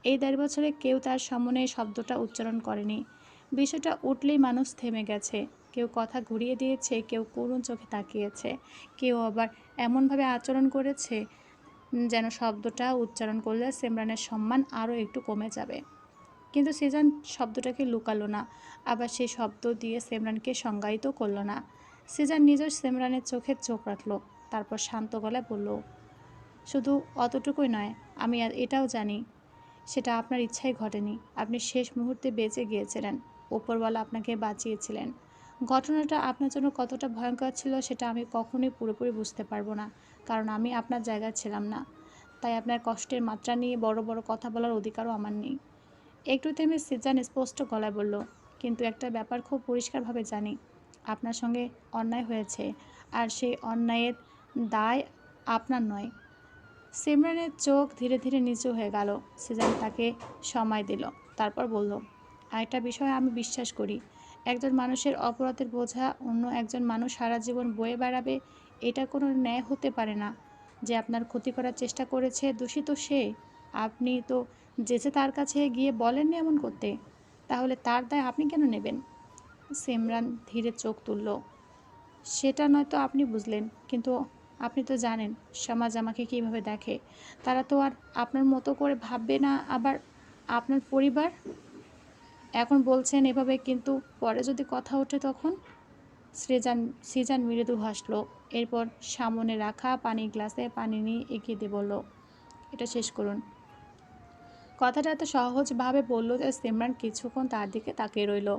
এই ১.৫ বছরে কেউ তার সামনে শব্দটা উচ্চারণ করেনি। বিষয়টা উঠলেই মানুষ থেমে গেছে। কেউ কথা ঘুরিয়ে দিয়েছে, কেউ করুণ চোখে তাকিয়েছে, কেউ আবার এমনভাবে আচরণ করেছে যেন শব্দটা উচ্চারণ করলে সিমরানের সম্মান আরও একটু কমে যাবে। কিন্তু সিজান শব্দটাকে লুকালো না, আবার সেই শব্দ দিয়ে সিমরানকে সংজ্ঞায়িত করলো না। সিজান নিজের সিমরানের চোখে চোখ রাখল, তারপর শান্ত গলায় বলল, শুধু অতটুকুই নয়, আমি এটাও জানি সেটা আপনার ইচ্ছাই ঘটেনি। আপনি শেষ মুহূর্তে বেঁচে গিয়েছিলেন, ওপরওয়ালা আপনাকে বাঁচিয়েছিলেন। ঘটনাটা আপনার জন্য কতটা ভয়ঙ্কর ছিল সেটা আমি কখনোই পুরোপুরি বুঝতে পারবো না, কারণ আমি আপনার জায়গায় ছিলাম না। তাই আপনার কষ্টের মাত্রা নিয়ে বড় বড় কথা বলার অধিকারও আমার নেই। একটু থেমে সিজান স্পষ্ট গলায় বলল, কিন্তু একটা ব্যাপার খুব পরিষ্কারভাবে জানি, আপনার সঙ্গে অন্যায় হয়েছে, আর সেই অন্যায়ের দায় আপনার নয়। সিমরানের চোখ ধীরে ধীরে নিচু হয়ে গেল। সিজান তাকে সময় দিল, তারপর বলল, আরেকটা বিষয় আমি বিশ্বাস করি, একজন মানুষের অপরাধের বোঝা অন্য একজন মানুষ সারা জীবন বয়ে বেড়াবে, এটা কোনো ন্যায় হতে পারে না। যে আপনার ক্ষতি করার চেষ্টা করেছে দোষী তো সে। আপনি তো যেচে তার কাছে গিয়ে বলেননি এমন করতে, তাহলে তার দায় আপনি কেন নেবেন? সিমরান ধীরে চোখ তুলল। সেটা নয়তো আপনি বুঝলেন, কিন্তু আপনি তো জানেন সমাজ আমাকে কীভাবে দেখে। তারা তো আর আপনার মতো করে ভাববে না। আবার আপনার পরিবার, এখন বলছেন এভাবে, কিন্তু পরে যদি কথা ওঠে তখন? সিজান মৃদু হাসল। এরপর সামনে রাখা পানির গ্লাসে পানি নিয়ে এগিয়ে দিয়ে বলল, এটা শেষ করুন। কথাটা এত সহজভাবে বলল যে সিমরান কিছুক্ষণ তার দিকে তাকিয়ে রইল,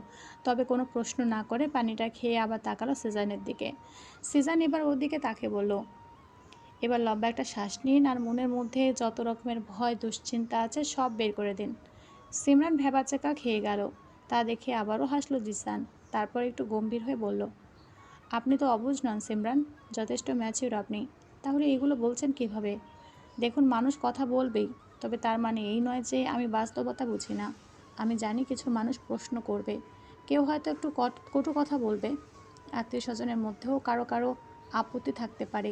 তবে কোনো প্রশ্ন না করে পানিটা খেয়ে আবার তাকালো সিজানের দিকে। সিজান এবার ওর দিকে তাকিয়ে বলল, এবার লম্বা একটা শ্বাস নিন আর মনের মধ্যে যত রকমের ভয় দুশ্চিন্তা আছে সব বের করে দিন। সিমরান ভ্যাবাচ্যাকা খেয়ে গেল। তা দেখে আবারও হাসলো জিসান। তারপর একটু গম্ভীর হয়ে বলল, আপনি তো অবুঝ নন সিমরান, যথেষ্ট ম্যাচিউর আপনি। তাহলে এগুলো বলছেন কিভাবে? দেখুন, মানুষ কথা বলবেই, তবে তার মানে এই নয় যে আমি বাস্তবতা বুঝি না। আমি জানি কিছু মানুষ প্রশ্ন করবে, কেউ হয়তো একটু কটু কথা বলবে, আত্মীয় স্বজনের মধ্যেও কারো কারো আপত্তি থাকতে পারে।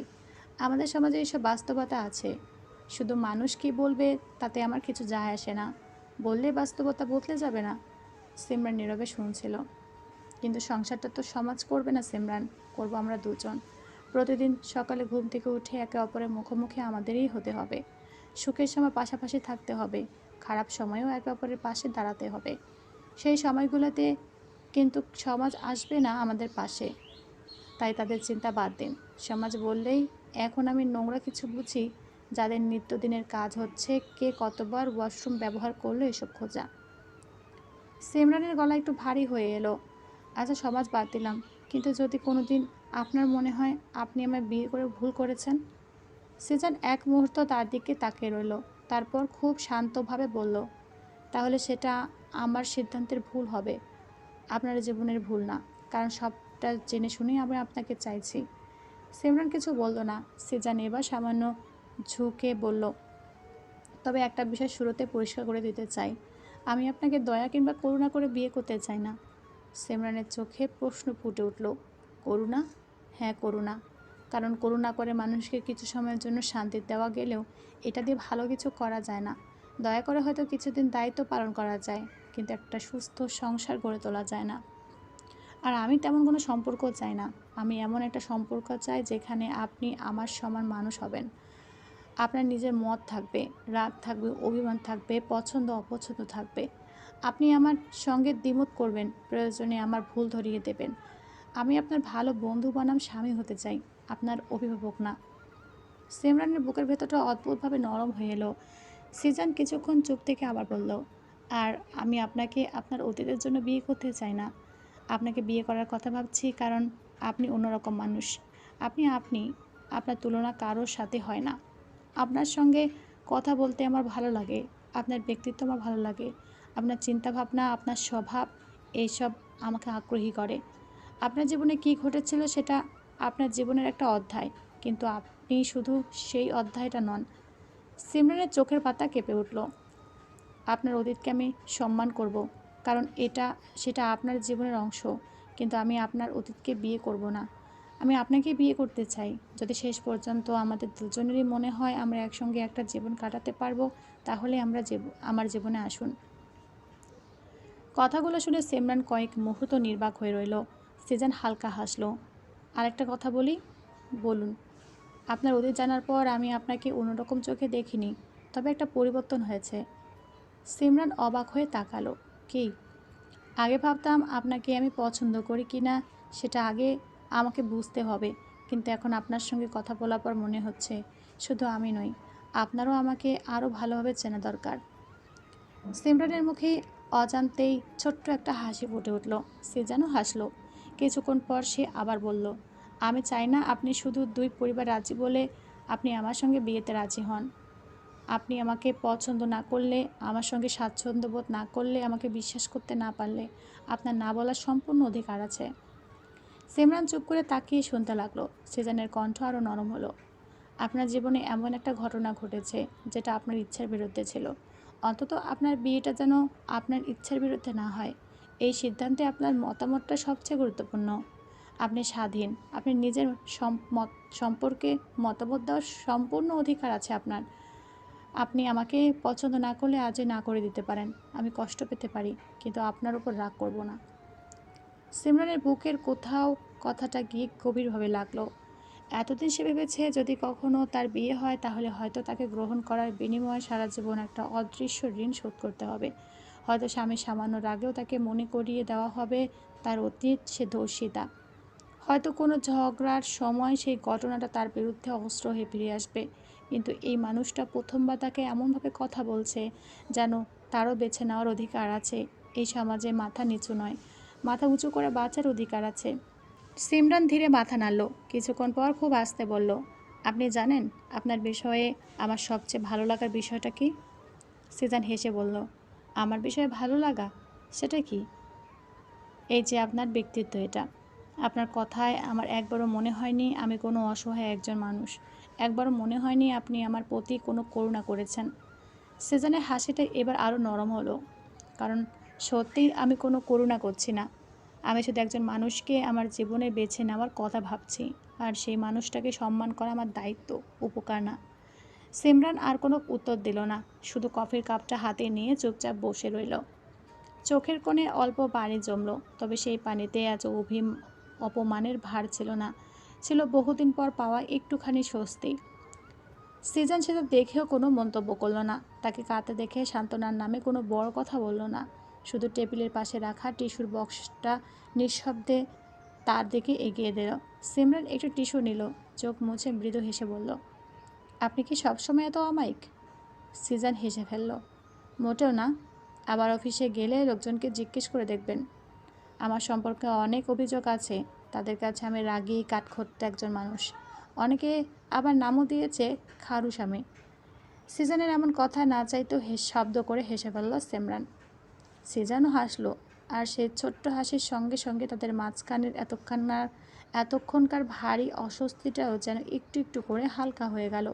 আমাদের সমাজে এসব বাস্তবতা আছে। শুধু মানুষ কী বলবে তাতে আমার কিছু যায় আসে না। বললে বাস্তবতা বদলে যাবে না। সিমরান নীরবে শুনছিল। কিন্তু সংসারটা তো সমাজ করবে না সিমরান, করব আমরা দুজন। প্রতিদিন সকালে ঘুম থেকে উঠে একে অপরের মুখোমুখি আমাদেরই হতে হবে। সুখের সময় পাশাপাশি থাকতে হবে, খারাপ সময়েও একে অপরের পাশে দাঁড়াতে হবে। সেই সময়গুলোতে কিন্তু সমাজ আসবে না আমাদের পাশে, তাই তাদের চিন্তা বাদ দিন। সমাজ বললেই এখন আমি নোংরা কিছু বুঝি, যাদের নিত্যদিনের কাজ হচ্ছে কে কতবার ওয়াশরুম ব্যবহার করলো এসব খোঁজা। সিমরানের গলা একটু ভারী হয়ে এলো। আচ্ছা, সমাজ বাদ দিলাম, কিন্তু যদি কোনো দিন আপনার মনে হয় আপনি আমায় বিয়ে করে ভুল করেছেন? সিজান এক মুহূর্ত তার দিকে তাকিয়ে রইল, তারপর খুব শান্তভাবে বলল, তাহলে সেটা আমার সিদ্ধান্তের ভুল হবে, আপনার জীবনের ভুল না, কারণ সবটা জেনে শুনেই আমি আপনাকে চাইছি। সিমরান কিছু বলল না। সিজান এবার সামান্য ঝুঁকে বলল, তবে একটা বিষয় শুরুতে পরিষ্কার করে দিতে চাই, আমি আপনাকে দয়া কিংবা করুণা করে বিয়ে করতে চাই না। সিমরানের চোখে প্রশ্ন ফুটে উঠল, করুণা? হ্যাঁ, করুণা। কারণ করুণা করে মানুষকে কিছু সময়ের জন্য শান্তি দেওয়া গেলেও এটা দিয়ে ভালো কিছু করা যায় না। দয়া করে হয়তো কিছুদিন দায়িত্ব পালন করা যায়, কিন্তু একটা সুস্থ সংসার গড়ে তোলা যায় না। আর আমি তেমন কোনো সম্পর্ক চাই না। আমি এমন একটা সম্পর্ক চাই যেখানে আপনি আমার সমান মানুষ হবেন। আপনার নিজের মত থাকবে, রাগ থাকবে, অভিমান থাকবে, পছন্দ অপছন্দ থাকবে। আপনি আমার সঙ্গে দ্বিমত করবেন, প্রয়োজনে আমার ভুল ধরিয়ে দেবেন। আমি আপনার ভালো বন্ধু বনাম স্বামী হতে চাই, আপনার অভিভাবক না। সিমরানের বুকের ভেতরটা অদ্ভুতভাবে নরম হয়ে এলো। সিজান কিছুক্ষণ চুপ থেকে আবার বলল, আর আমি আপনাকে আপনার অতীতের জন্য বিয়ে করতে চাই না। আপনাকে বিয়ে করার কথা ভাবছি কারণ আপনি অন্যরকম মানুষ। আপনি আপনার তুলনা কারোর সাথে হয় না। আপনার সঙ্গে কথা বলতে আমার ভালো লাগে, আপনার ব্যক্তিত্ব আমার ভালো লাগে। আপনার চিন্তাভাবনা, আপনার স্বভাব এইসব আমাকে আগ্রহী করে। আপনার জীবনে কী ঘটেছিল সেটা আপনার জীবনের একটা অধ্যায়। কিন্তু আপনি শুধু সেই অধ্যায়টা নন। সিমরানের চোখের পাতা কেঁপে উঠল। আপনার অতীতকে আমি সম্মান করব, কারণ সেটা আপনার জীবনের অংশ। কিন্তু আমি আপনার অতীতকে বিয়ে করব না। আমি আপনাকে বিয়ে করতে চাই। যদি শেষ পর্যন্ত আমাদের দুজনেরই মনে হয় আমরা একসঙ্গে একটা জীবন কাটাতে পারবো, তাহলে আমার জীবনে আসুন। কথাগুলো শুনে সিমরান কয়েক মুহূর্ত নির্বাক হয়ে রইল। সিজান হালকা হাসলো। আরেকটা কথা বলি? বলুন। আপনার অতীত জানার পর আমি আপনাকে অন্যরকম চোখে দেখিনি, তবে একটা পরিবর্তন হয়েছে। সিমরান অবাক হয়ে তাকালো। কি? আগে ভাবতাম আপনাকে আমি পছন্দ করি কি না সেটা আগে আমাকে বুঝতে হবে, কিন্তু এখন আপনার সঙ্গে কথা বলার পর মনে হচ্ছে শুধু আমি নই, আপনারও আমাকে আরও ভালোভাবে চেনা দরকার। সিমরানের মুখে অজান্তেই ছোট্ট একটা হাসি ফুটে উঠল। সে যেন হাসলো। কিছুক্ষণ পর সে আবার বলল, আমি চাই না আপনি শুধু দুই পরিবার রাজি বলে আপনি আমার সঙ্গে বিয়েতে রাজি হন। আপনি আমাকে পছন্দ না করলে, আমার সঙ্গে স্বাচ্ছন্দ্য বোধ না করলে, আমাকে বিশ্বাস করতে না পারলে আপনার না বলার সম্পূর্ণ অধিকার আছে। সিমরান চুপ করে তাকিয়ে শুনতে লাগলো। সেজানের কণ্ঠ আরও নরম হলো। আপনার জীবনে এমন একটা ঘটনা ঘটেছে যেটা আপনার ইচ্ছার বিরুদ্ধে ছিল। অন্তত আপনার বিয়েটা যেন আপনার ইচ্ছার বিরুদ্ধে না হয়। এই সিদ্ধান্তে আপনার মতামতটা সবচেয়ে গুরুত্বপূর্ণ। আপনি স্বাধীন। আপনি নিজের সম্পর্কে মতামত দেওয়ার সম্পূর্ণ অধিকার আছে আপনার। আপনি আমাকে পছন্দ না করলে আজই না করে দিতে পারেন। আমি কষ্ট পেতে পারি, কিন্তু আপনার উপর রাগ করব না। সিমরানের বুকের কোথাও কথাটা গিয়ে গভীরভাবে লাগলো। এতদিন সে ভেবেছে যদি কখনো তার বিয়ে হয় তাহলে হয়তো তাকে গ্রহণ করার বিনিময়ে সারা জীবন একটা অদৃশ্য ঋণ শোধ করতে হবে। হয়তো স্বামীর সামান্য রাগেও তাকে মনে করিয়ে দেওয়া হবে তার অতীত সে দোষিতা। হয়তো কোনো ঝগড়ার সময় সেই ঘটনাটা তার বিরুদ্ধে অস্ত্র হয়ে ফিরে আসবে। কিন্তু এই মানুষটা প্রথমবার তাকে এমনভাবে কথা বলছে যেন তারও বেছে নেওয়ার অধিকার আছে। এই সমাজে মাথা নিচু নয়, মাথা উঁচু করে বাঁচার অধিকার আছে। সিমরান ধীরে মাথা নাড়ল। কিছুক্ষণ পর খুব আস্তে বলল, আপনি জানেন আপনার বিষয়ে আমার সবচেয়ে ভালো লাগার বিষয়টা কি? সিজান হেসে বলল, আমার বিষয়ে ভালো লাগা? সেটা কি? এই যে আপনার ব্যক্তিত্ব, এটা। আপনার কথায় আমার একবারও মনে হয়নি আমি কোনো অসহায় একজন মানুষ। একবারও মনে হয়নি আপনি আমার প্রতি কোনো করুণা করেছেন। সিজানের হাসিটা এবার আরও নরম হলো। কারণ সত্যিই আমি কোনো করুণা করছি না। আমি শুধু একজন মানুষকে আমার জীবনে বেছে নেওয়ার কথা ভাবছি। আর সেই মানুষটাকে সম্মান করা আমার দায়িত্ব, উপকার না। সিমরান আর কোনো উত্তর দিল না। শুধু কফির কাপটা হাতে নিয়ে চুপচাপ বসে রইল। চোখের কোণে অল্প পানি জমল, তবে সেই পানিতে এত অপমানের ভার ছিল না। ছিল বহুদিন পর পাওয়া একটুখানি স্বস্তি। সিজন সেটা দেখেও কোনো মন্তব্য করল না। তাকে কাঁদতে দেখে সান্ত্বনার নামে কোনো বড় কথা বলল না। শুধু টেবিলের পাশে রাখা টিস্যুর বক্সটা নিঃশব্দে তার দিকে এগিয়ে দিল। সিমরান একটু টিস্যু নিল, চোখ মুছে মৃদু হেসে বলল, আপনি কি সবসময় এত অমায়িক? সিজন হেসে ফেলল, মোটেও না। আবার অফিসে গেলে লোকজনকে জিজ্ঞেস করে দেখবেন। আমার সম্পর্কে অনেক অভিযোগ আছে। তাদের কাছে আমি রাগী কাঠখোট্টা একজন মানুষ। অনেকে আবার নামও দিয়েছে খারুস্বামী। সিজানের এমন কথা না চাইতেও শব্দ করে হেসে ফেলল সিমরান। সিজানও হাসলো, আর সেই ছোট্ট হাসির সঙ্গে সঙ্গে তাদের মাঝখানের এতক্ষণকার ভারী অস্বস্তিটাও যেন একটু একটু করে হালকা হয়ে গেল।